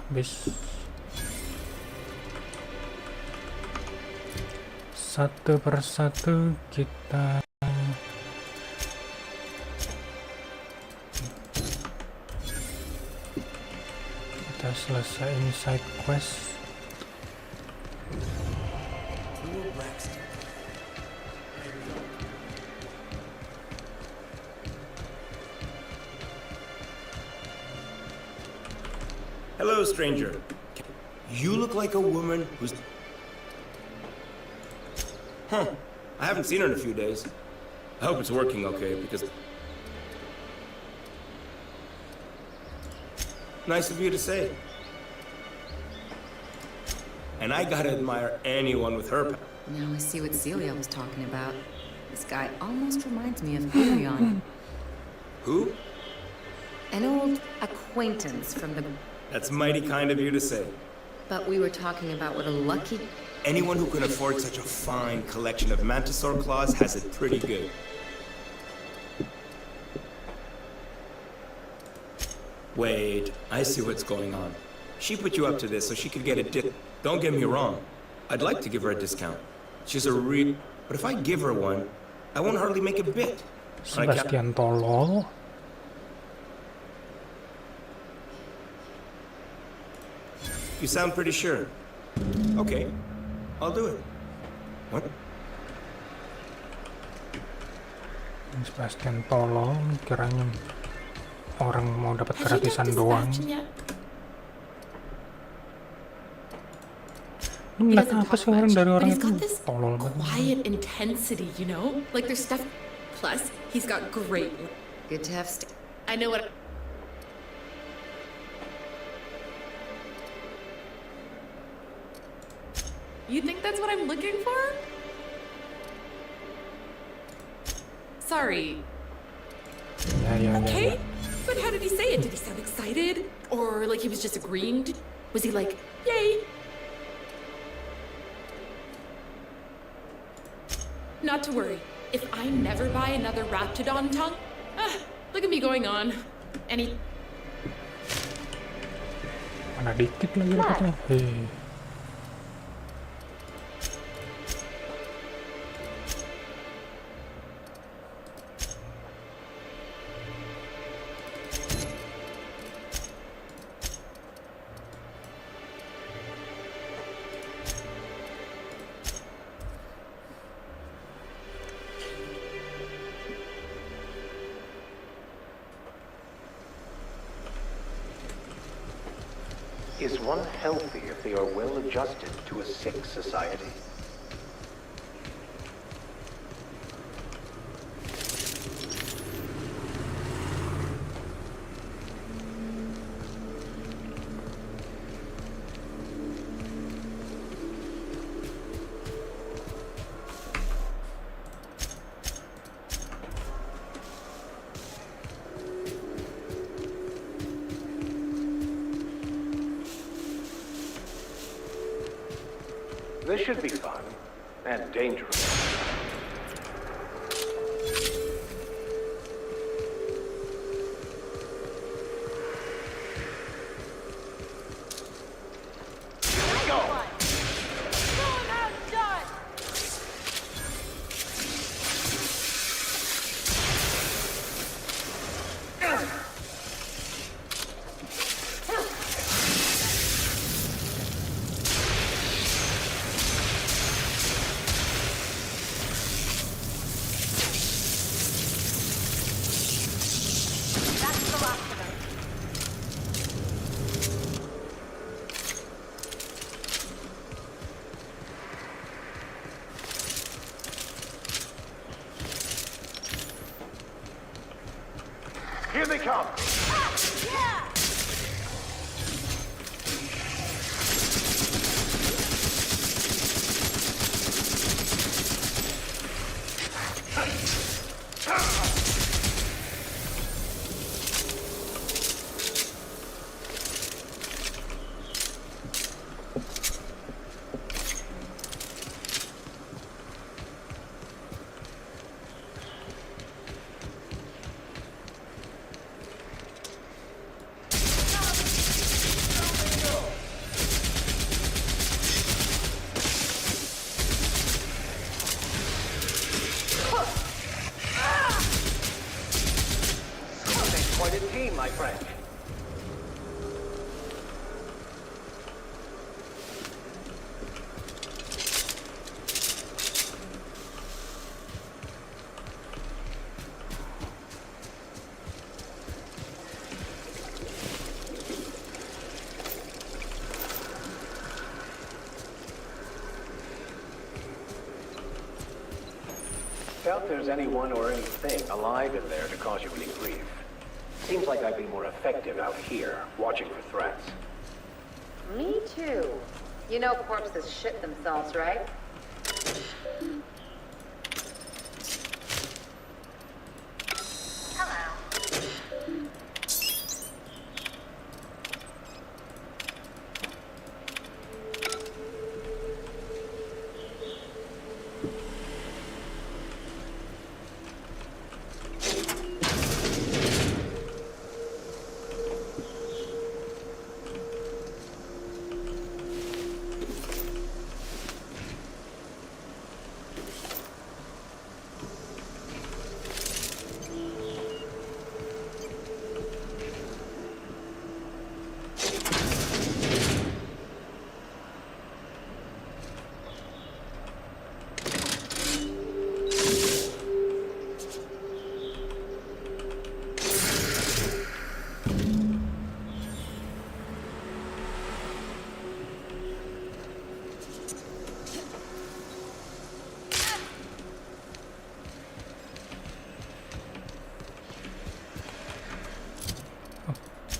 Bis. Satu persatu kita selesaiin side quest. Hello, stranger. You look like a woman who's... Huh. I haven't seen her in a few days. I hope it's working okay, because... Nice of you to say. And I gotta admire anyone with her... Now I see what Celia was talking about. This guy almost reminds me of Helion. Who? An old acquaintance from the... That's mighty kind of you to say. But we were talking about what a lucky... Anyone who can afford such a fine collection of Mantisaur claws has it pretty good. Wait, I see what's going on. She put you up to this so she could get a Don't get me wrong. I'd like to give her a discount. She's a real... But if I give her one, I won't hardly make a bit. Sebastian tolol. You sound pretty sure. Okay, I'll do it. What? Sebastian tolol, kiranya orang mau dapat gratisan doang. Ini ngeliat apa sih orang dari orang itu? Tolol banget. Quiet intensity, you know? Like there's stuff. Plus, he's got great. Good to have. I know what. You think that's what I'm looking for? Sorry. Yeah. Okay, but how did he say it? Did he sound excited? Or like he was just agreeing to... Was he like, yay? Not to worry. If I never buy another Raptidon tongue... look at me going on. Any... Mana dikit lagi dapatnya. Hei. Is one healthy if they are well adjusted to a sick society? This should be fun and dangerous. Here they come! Yeah! doubt there's anyone or anything alive in there to cause you any grief. Seems like I'd be more effective out here, watching for threats. Me too. You know corpses shit themselves, right?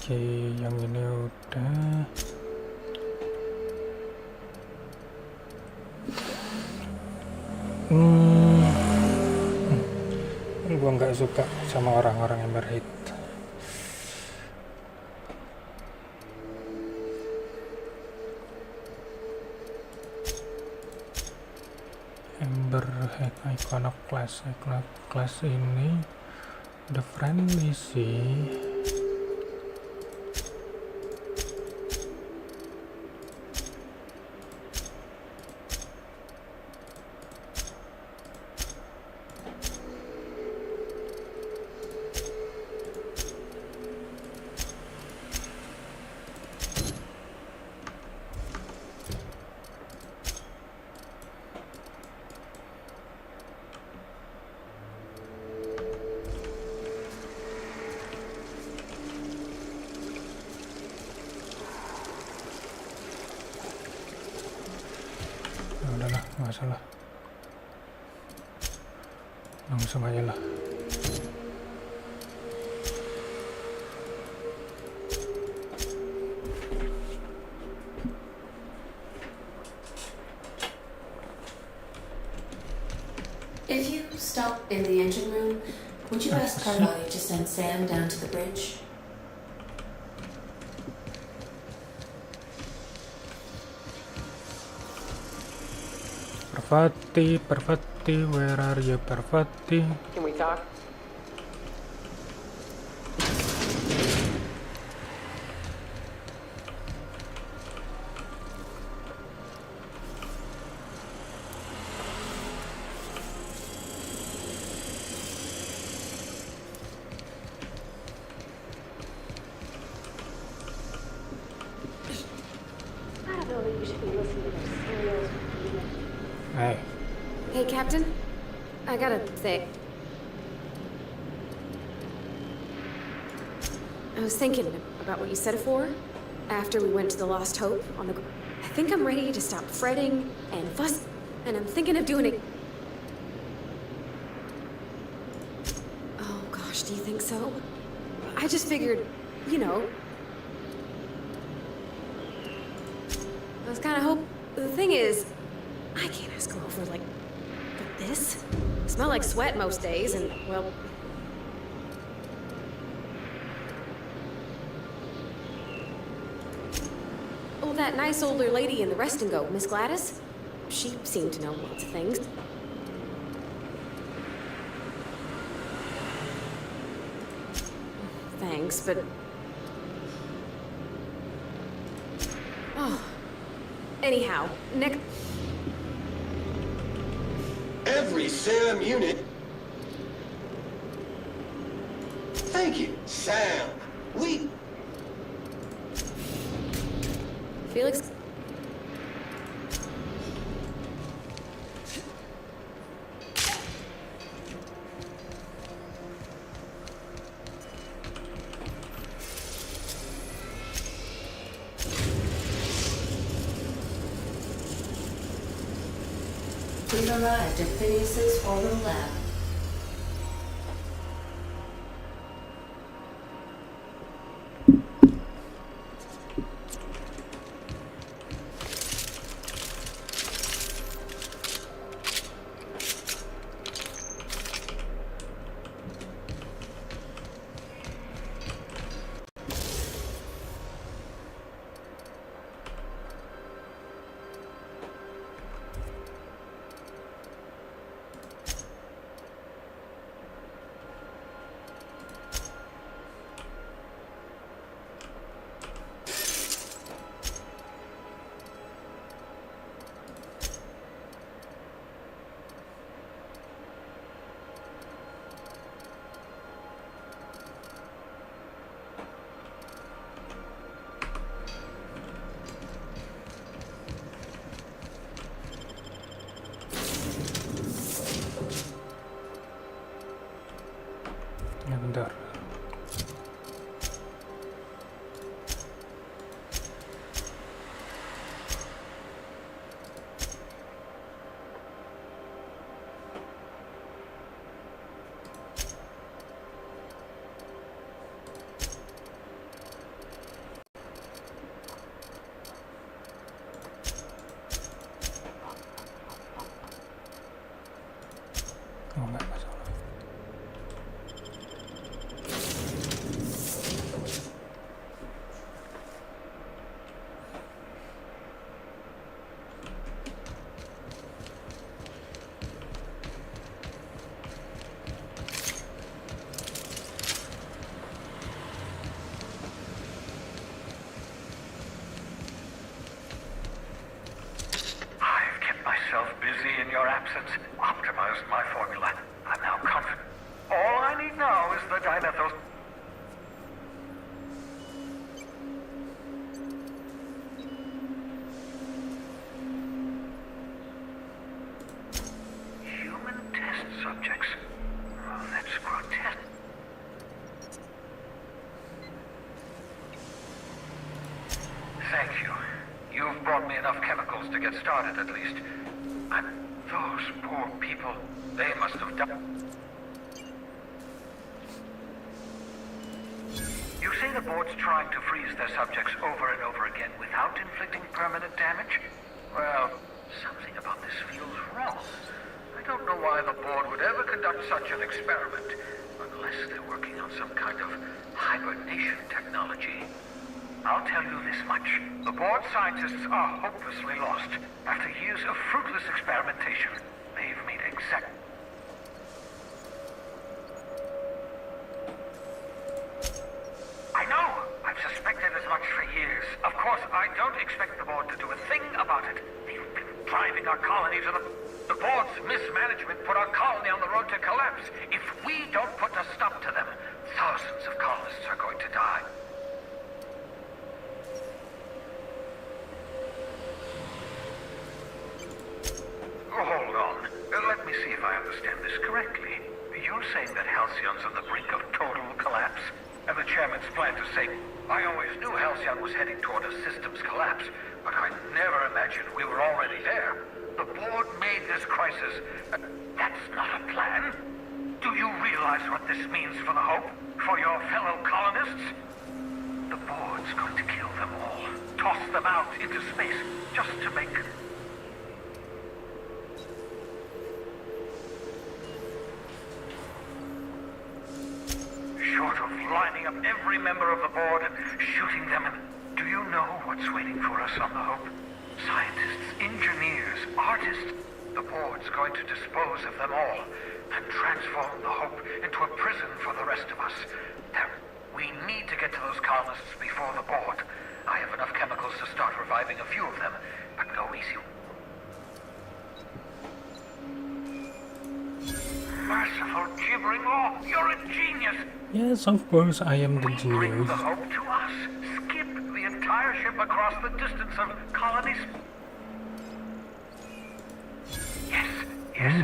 Oke, yang ini udah. Gua nggak suka sama orang-orang yang berhit. Emberhead Iconoclast ini udah friendly sih. Udahlah, nggak salah, langsung aja lah. If you stop in the engine room, would you ask Carvalho to send Sam down to the bridge? Parvati, where are you, Parvati? Can we talk? I don't know that you should be listening to those serials. Hey. Hey, Captain. I gotta say, I was thinking about what you said before, after we went to the Lost Hope on the... I think I'm ready to stop fretting and fuss, and I'm thinking of doing it... Oh, gosh, do you think so? I just figured, you know... I was kinda hope... The thing is, I can't ask her over, like this. Smell like sweat most days, and, well... Oh, that nice older lady in the rest and go, Miss Gladys? She seemed to know lots of things. Thanks, but... Oh. Anyhow, Nick... Every Sam unit. Thank you, Sam. We... Felix... We've arrived at Phineas's orbital lab. since optimized my formula. I'm now confident. All I need now is the dimethyl. Human test subjects. Oh, that's grotesque. Thank you. You've brought me enough chemicals to get started, at least. And those poor people, they must have died. You say the board's trying to freeze their subjects over and over again without inflicting permanent damage? Well, something about this feels wrong. I don't know why the board would ever conduct such an experiment, unless they're working on some kind of hibernation technology. I'll tell you this much. The board scientists are hopelessly lost. After years of fruitless experimentation, they've made exact... I know! I've suspected as much for years. Of course, I don't expect the board to do a thing about it. They've been driving our colony to the... The board's mismanagement put our colony on the road to collapse. If we don't put a stop to them, thousands of colonists are going to die. Oh, hold on. Let me see if I understand this correctly. You're saying that Halcyon's on the brink of total collapse, and the chairman's plan to say, I always knew Halcyon was heading toward a systems collapse, but I never imagined we were already there. The board made this crisis. That's not a plan. Do you realize what this means for the Hope? For your fellow colonists? The board's going to kill them all. Toss them out into space, just to make... Short of lining up every member of the board and shooting them, and do you know what's waiting for us on the Hope? Scientists, engineers, artists. The board's going to dispose of them all and transform the Hope into a prison for the rest of us. We need to get to those colonists before the board. I have enough chemicals to start reviving a few of them, but no easy... Merciful gibbering law! You're a genius! Yes, of course, I am the Bring genius. the Hope to us. Skip the entire ship across the distance of colonies. Yes,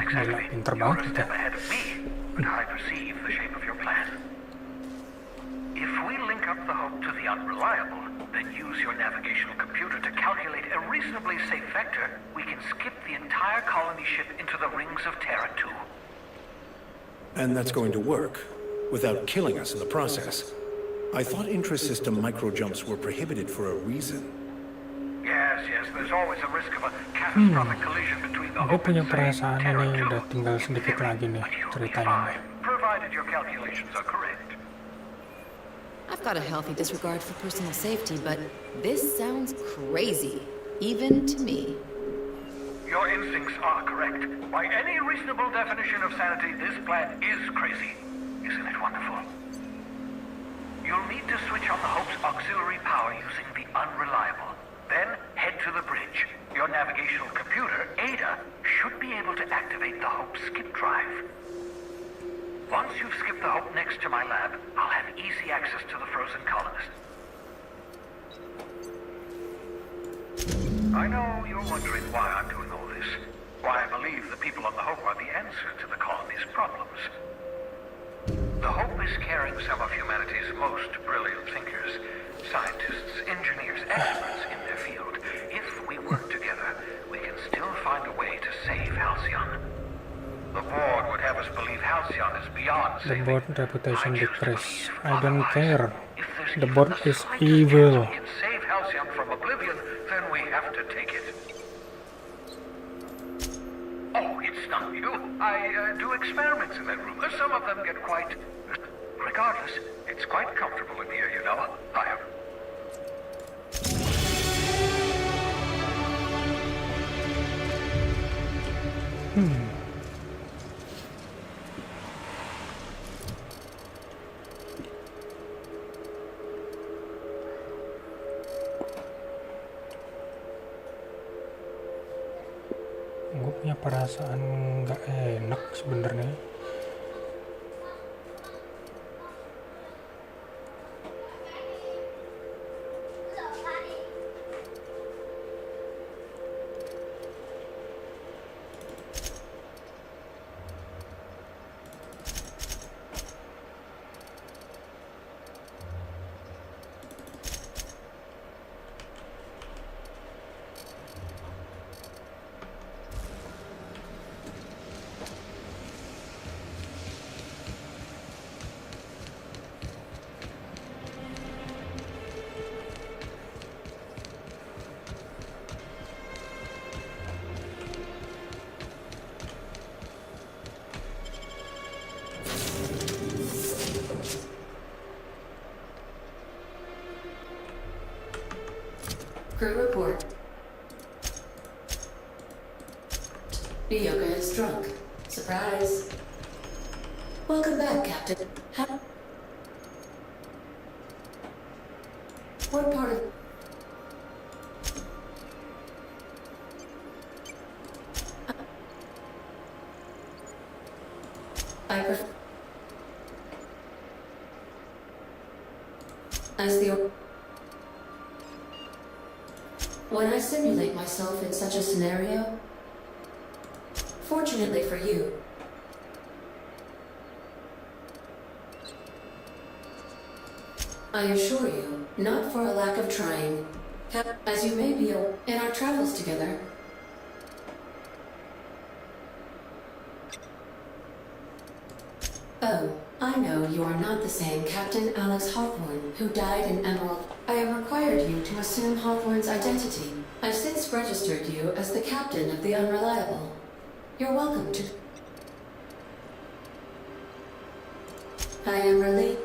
exactly. Pinter You're banget a kita. step ahead of me, but I perceive the shape of your plan. If we link up the Hope to the Unreliable, then use your navigational computer to calculate a reasonably safe vector, we can skip the entire colony ship into the rings of Terra 2. And that's going to work, without killing us in the process. I thought intra-system microjumps were prohibited for a reason. Yes, there's always a risk of a catastrophic collision between the Gue Hope punya and perasaan Terra ini 2. udah tinggal sedikit lagi nih ceritanya. Provided your calculations are correct. I've got a healthy disregard for personal safety, but this sounds crazy, even to me. Your instincts are correct. By any reasonable definition of sanity, this plan is crazy. Isn't it wonderful? You'll need to switch on the Hope's auxiliary power using the Unreliable. Then head to the bridge. Your navigational computer, Ada, should be able to activate the Hope skip drive. Once you've skipped the Hope next to my lab, I'll have easy access to the frozen colonists. I know you're wondering why I'm doing all this. Why I believe the people on the Hope are the answer to the colony's problems. The Hope is carrying some of humanity's most brilliant thinkers, scientists, engineers, experts in their field. If we work together, we can still find a way to save Halcyon. The board would have us believe Halcyon is beyond The saving. board reputation decrease. I don't care. The board is evil. We can save Halcyon from oblivion, then we have to take it. Oh, it's not you. I do experiments in that room. Some of them get quite... Regardless, it's quite comfortable in here, you know. I have... Gue punya perasaan nggak enak sebenarnya. Crew report. Yoga is drunk. Surprise. Welcome back, Captain. What part of... As the... When I simulate myself in such a scenario, fortunately for you, I assure you, not for a lack of trying, as you may be in our travels together. Oh, I know you are not the same Captain Alex Hawthorne who died in Emerald. I have required you to assume Hawthorne's identity. I've since registered you as the captain of the Unreliable. You're welcome to... I am relieved.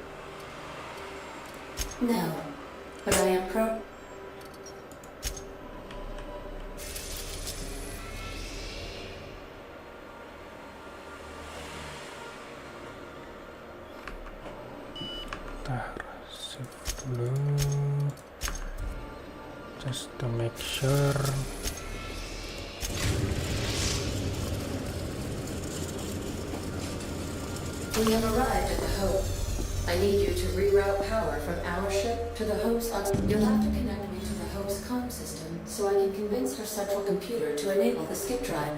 No, but I am Save dulu, just to make sure. We have arrived at the Hope. I need you to reroute power from our ship to the Hope's... You'll have to connect me to the Hope's comm system so I can convince her central computer to enable the skip drive.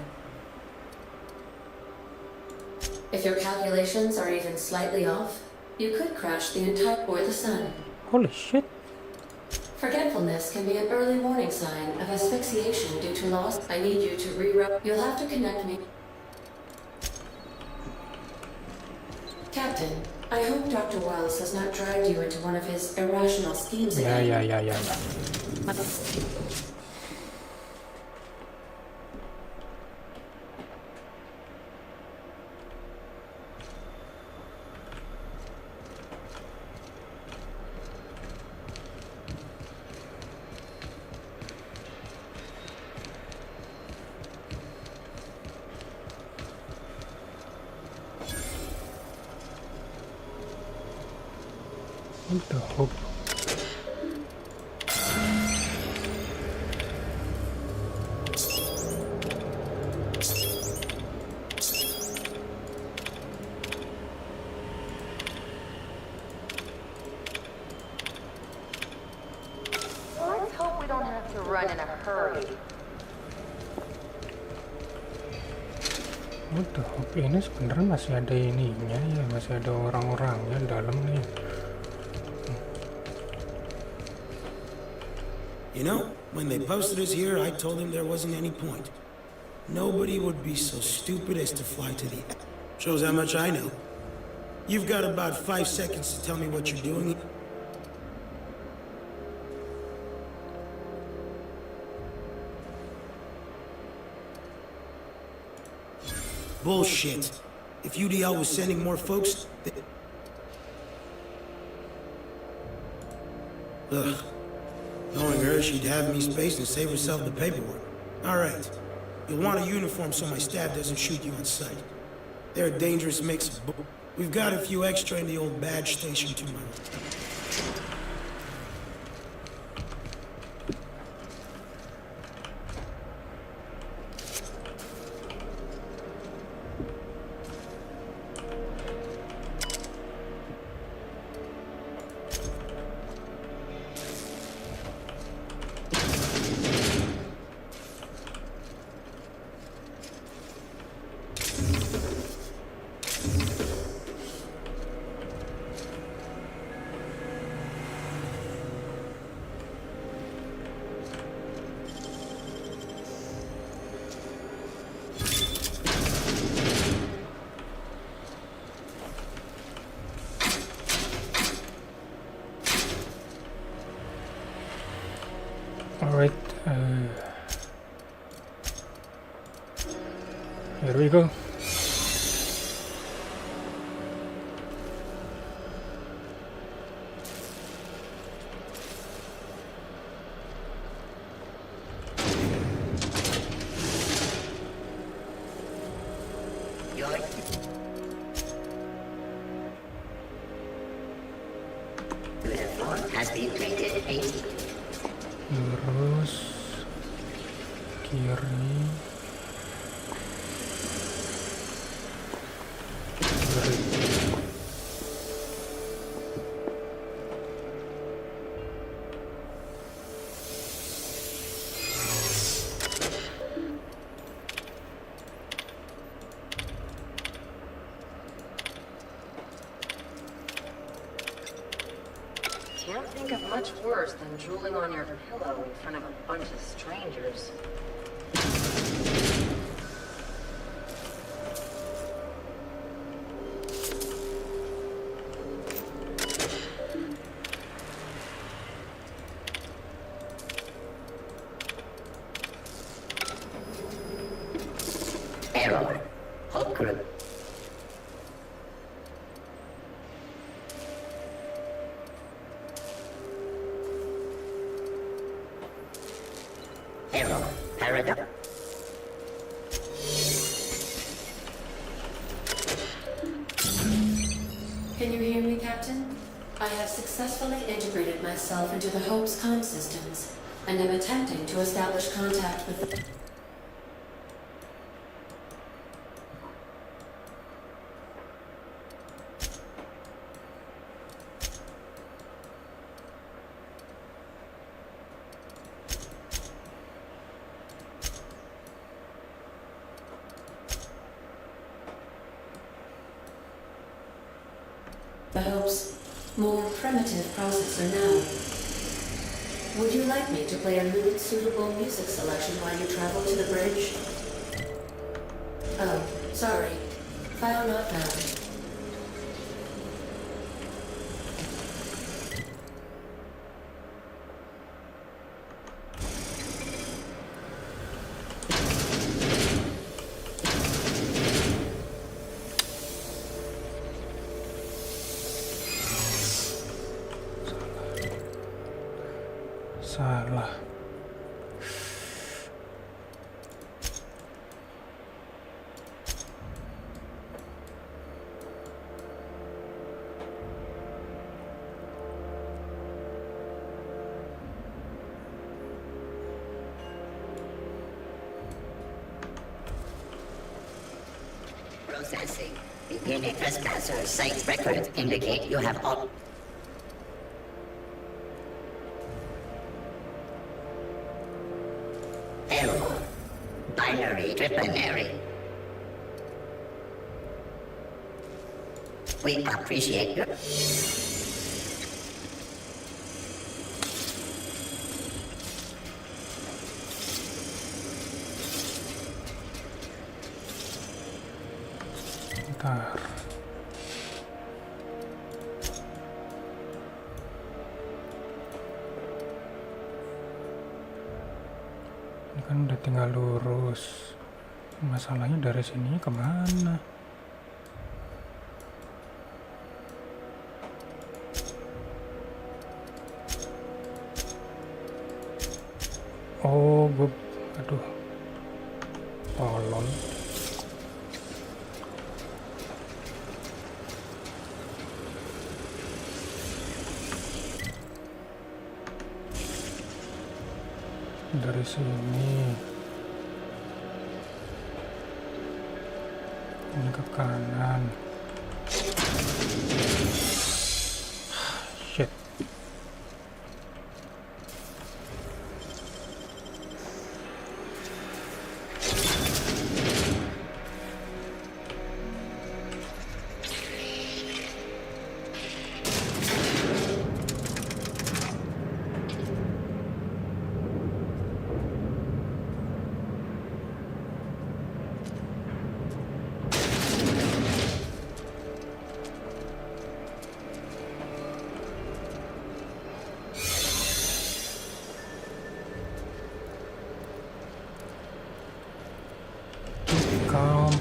If your calculations are even slightly off, you could crash the entire... or the sun. Holy shit. Forgetfulness can be an early warning sign of asphyxiation due to loss. I need you to reroute... You'll have to connect me... Captain, I hope Dr. Wells has not dragged you into one of his irrational schemes again. Yeah. What the hope? Let's hope we don't have to run in a hurry. What the hope? Ini sebenarnya masih ada ininya ya, masih ada orang-orangnya dalam nih. You know, when they posted us here, I told them there wasn't any point. Nobody would be so stupid as to fly to the... Shows how much I know. You've got about 5 seconds to tell me what you're doing. Bullshit. If UDL was sending more folks... Ugh. Knowing her, she'd have me spaced and save herself the paperwork. All right. You'll want a uniform so my staff doesn't shoot you on sight. They're a dangerous mix of... We've got a few extra in the old badge station to my right. Alright, here we go. Has been rated 80. Lurus kiri, kiri. Can't think of much worse than drooling on your pillow in front of a bunch of strangers. Error. Whole group. Error. Paradox. Can you hear me, Captain? I have successfully integrated myself into the Hope's comm systems, and am attempting to establish contact with the... the Hope's more primitive processor now. Would you like me to play a mood-suitable music selection while you travel to the bridge? Oh, sorry. File not found. Salah. Processing. Beginning trespasser site records indicate you have all. Error. Binary triplinary. We appreciate your... Bentar. Ini kan udah tinggal lurus. Masalahnya dari sini kemana? Oh, gue... Aduh. Tolol. Dari sini ini ke kanan. Shit.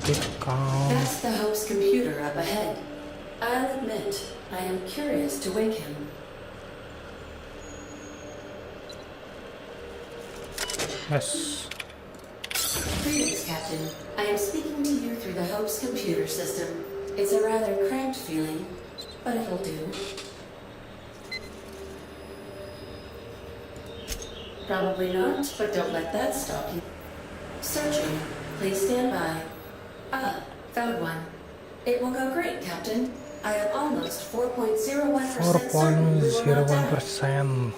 Tacticle. That's the Hope's computer up ahead. I'll admit, I am curious to wake him. Yes. Greetings, Captain. I am speaking to you through the Hope's computer system. It's a rather cramped feeling, but it'll do. Probably not, but don't let that stop you. Searching. Please stand by. Ah, found one. It will go great, Captain. I am almost 4.01% certain we will not die. 4.01%.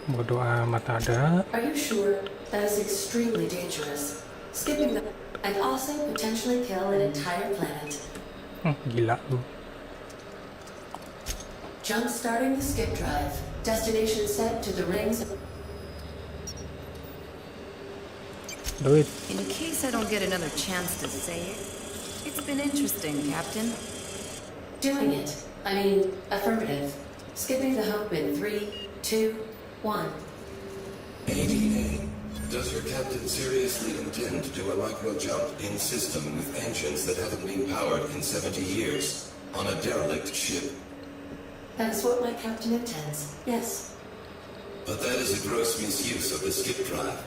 Bodoh amat ada. Are you sure? That is extremely dangerous. Skipping the... and also potentially kill an entire planet. Gila lu. Jump starting the skip drive. Destination set to the rings. Do it. In case I don't get another chance to say it, it's been interesting, Captain. Doing it. I mean, affirmative. Skipping the Hope in 3, 2, 1. ADA. Does your captain seriously intend to do a micro jump in system with engines that haven't been powered in 70 years on a derelict ship? That is what my captain intends. Yes. But that is a gross misuse of the skip drive.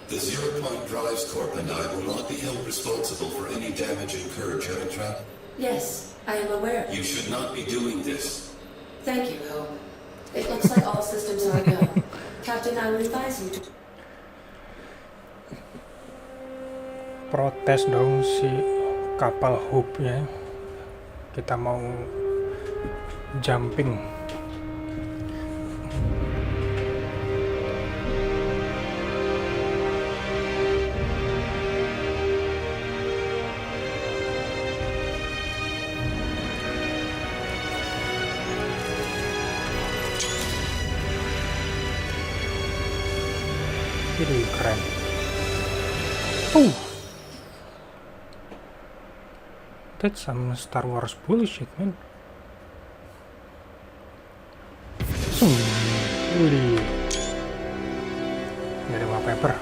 The Zero Point Drives Corp and I will not be held responsible for any damage incurred during travel. Yes, I am aware. You should not be doing this. Thank you, Hope. It looks like all systems are go. Captain, I would advise you to... Protes dong si kapal Hope ya. Kita mau jumping. Ini keren. That's some Star Wars bullshit, man. Wih. Ini ada wallpaper.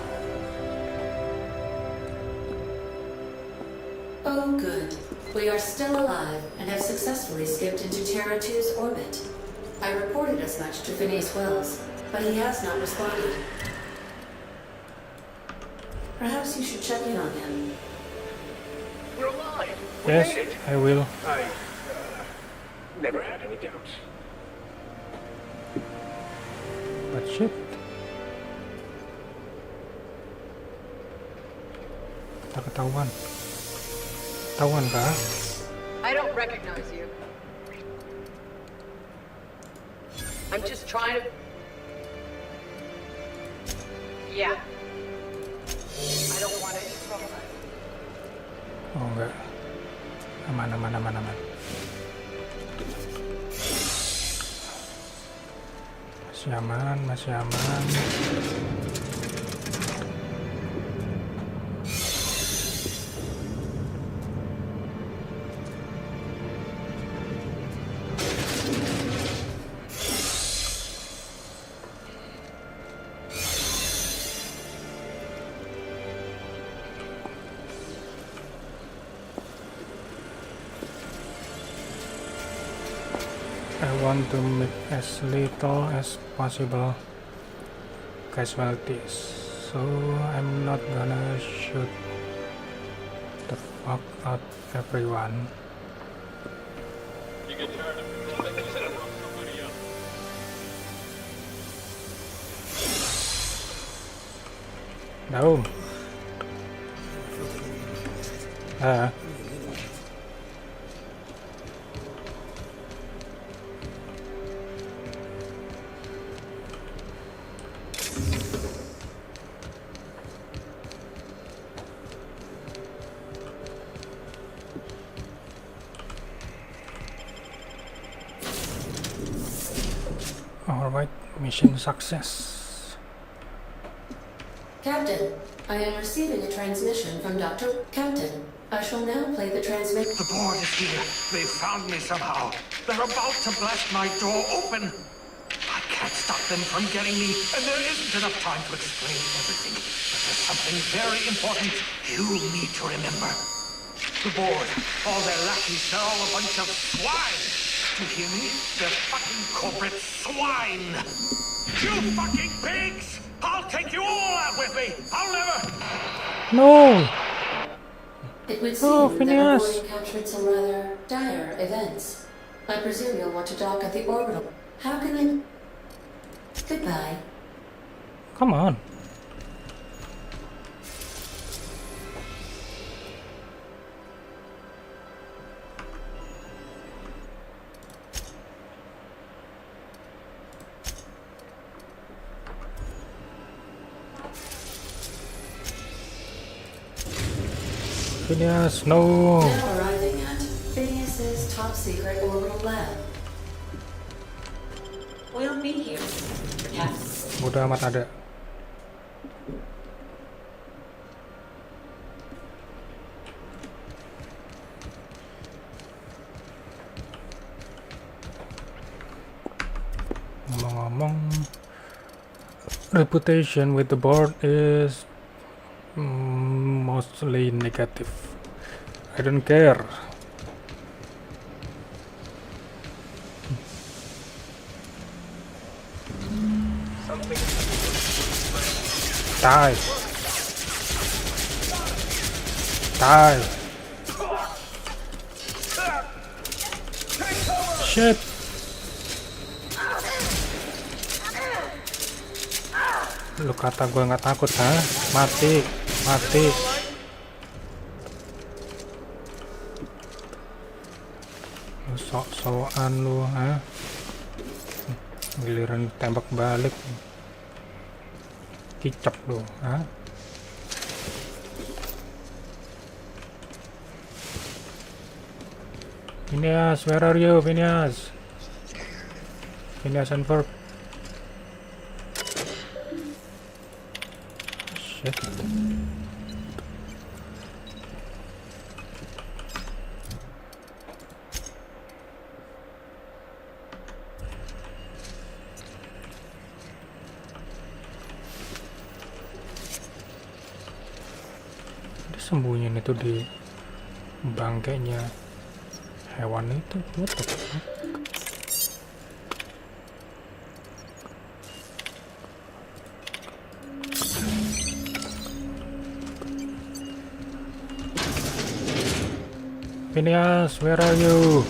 Oh, good. We are still alive and have successfully skipped into Terra 2's orbit. I reported as much to Phineas Wells, but he has not responded. Perhaps you should check in on him. We're alive! Yes, I will. I never had any doubts. But shit. Kita ketahuan. Ketahuan kah? I don't recognize you. I'm just trying to... Yeah. I don't want any trouble. Oh enggak. Aman. Masih aman. I want to make as little as possible casualties, so I'm not gonna shoot the fuck out everyone. No. Alright, mission success. Captain, I am receiving a transmission from Dr. Captain. I shall now play the transmission. The board is here. They found me somehow. They're about to blast my door open. I can't stop them from getting me, and there isn't enough time to explain everything. But there's something very important you need to remember. The board, all their lackeys, they're all a bunch of swine. Do you hear me? They're fucking corporate swine. You fucking pigs! I'll take you all out with me. I'll never. No. It would Oh, seem that Phineas. we've already captured some rather dire events. I presume you'll want to dock at the orbital. How can I... Goodbye. Come on. Phineas, no. Now arriving at Phineas's top secret orbital lab. We'll be here. Yes. Bodo amat ada. Ngomong-ngomong, reputation with the board is mostly negative. I don't care. Die. Die. Shit. Lu kata gue nggak takut, ha? Mati, mati. Lu sok-sokan lu, ha? Giliran tembak balik. Kicap lu, ha? Phineas, where are you, Phineas? Phineas and Ferb. Shit. Sembunyiin itu di bangkainya hewan itu. What the fuck? Phineas, where are you?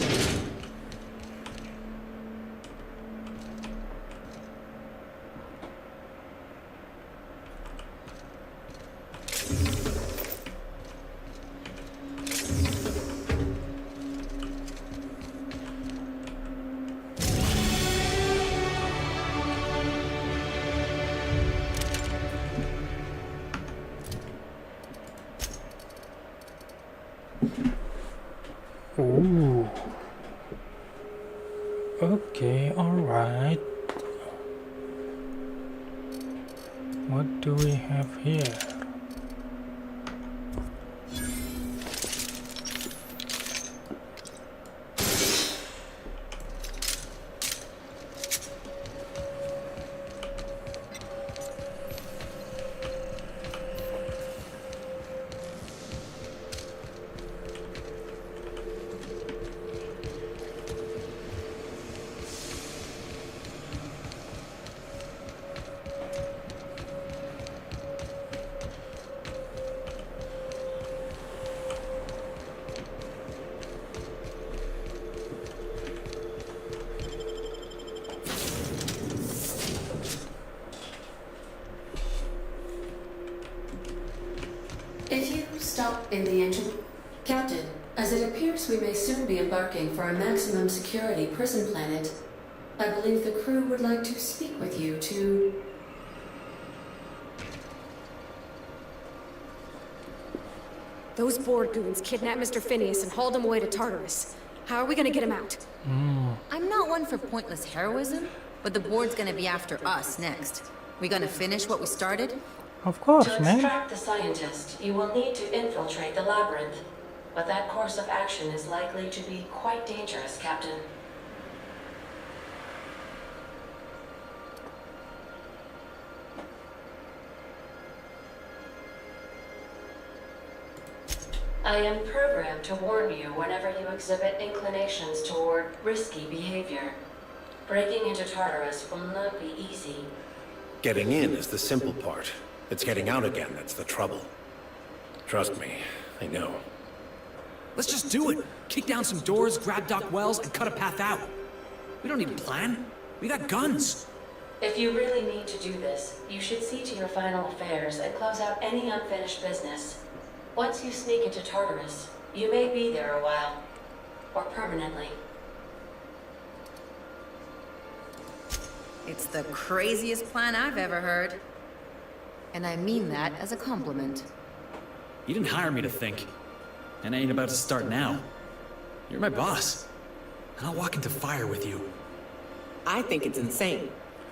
Ooh. Okay, alright. What do we have here? If you stop in the engine... Captain, as it appears we may soon be embarking for a maximum security prison planet, I believe the crew would like to speak with you to... Those board goons kidnapped Mr. Phineas and hauled him away to Tartarus. How are we gonna get him out? I'm not one for pointless heroism, but the board's gonna be after us next. We gonna finish what we started? Of course, To man. extract the scientist, you will need to infiltrate the labyrinth. But that course of action is likely to be quite dangerous, Captain. I am programmed to warn you whenever you exhibit inclinations toward risky behavior. Breaking into Tartarus will not be easy. Getting in is the simple part. It's getting out again that's the trouble. Trust me, I know. Let's just do it. Kick down some doors, grab Doc Wells, and cut a path out. We don't need a plan. We got guns. If you really need to do this, you should see to your final affairs and close out any unfinished business. Once you sneak into Tartarus, you may be there a while. Or permanently. It's the craziest plan I've ever heard. And I mean that as a compliment. You didn't hire me to think. And I ain't about to start now. You're my boss. And I'll walk into fire with you. I think it's insane.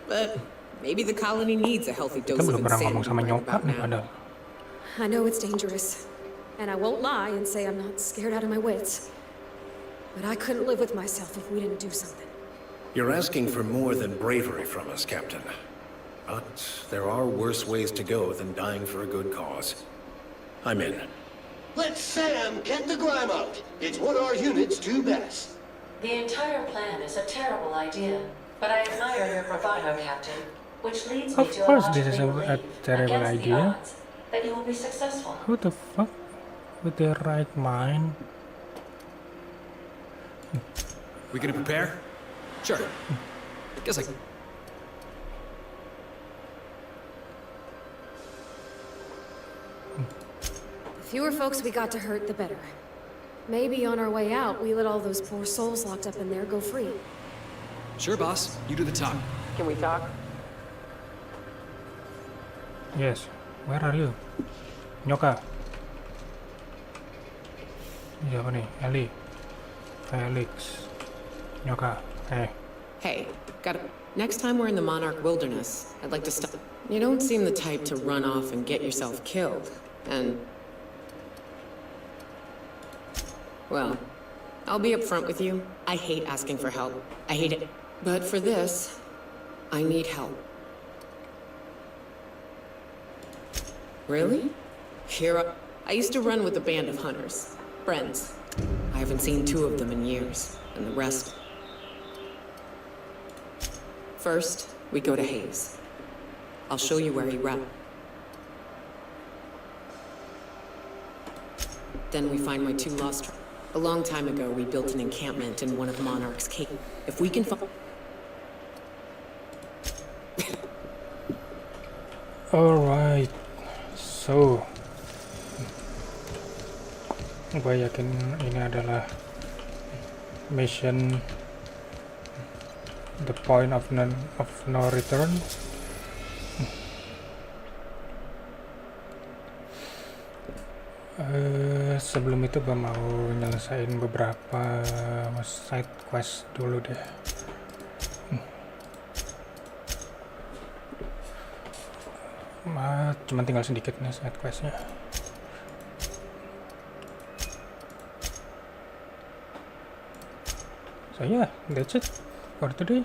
But maybe the colony needs a healthy Kita dose of belum pernah ngomong insanity sama right nyokap about nih now. padahal. I know it's dangerous, and I won't lie and say I'm not scared out of my wits. But I couldn't live with myself if we didn't do something. You're asking for more than bravery from us, Captain. But there are worse ways to go than dying for a good cause. I'm in. Let Sam get the grime out. It's what our units do best. The entire plan is a terrible idea, but I admire your bravado, Captain, which leads me Of to course a this is a terrible against the idea. odds that you will be successful. Who the fuck with their right mind? We gonna prepare? Sure. Guess I... The fewer folks we got to hurt, the better. Maybe on our way out, we let all those poor souls locked up in there go free. Sure, boss. You do the talk. Can we talk? Yes. Where are you? Nyoka. Siapa nih? Ellie. Felix. Nyoka. Hey. Hey, next time we're in the Monarch Wilderness, I'd like to stop. You don't seem the type to run off and get yourself killed. And... well, I'll be upfront with you. I hate asking for help. I hate it. But for this, I need help. Really? I used to run with a band of hunters. Friends. I haven't seen 2 of them in years, and the rest... First, we go to Hayes. I'll show you where he ran. Then we find my 2 lost... A long time ago, we built an encampment in one of Monarch's caves. If we can find... Alright. So, gue yakin ini adalah mission the point of no return. Sebelum itu gue mau nyelesain beberapa side quest dulu deh. Cuma tinggal sedikit nih side questnya. So yeah, that's it for today.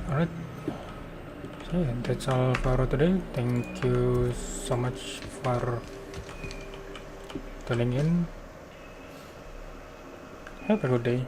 Alright, so yeah, that's all for today. Thank you so much for tuning in. Have a good day.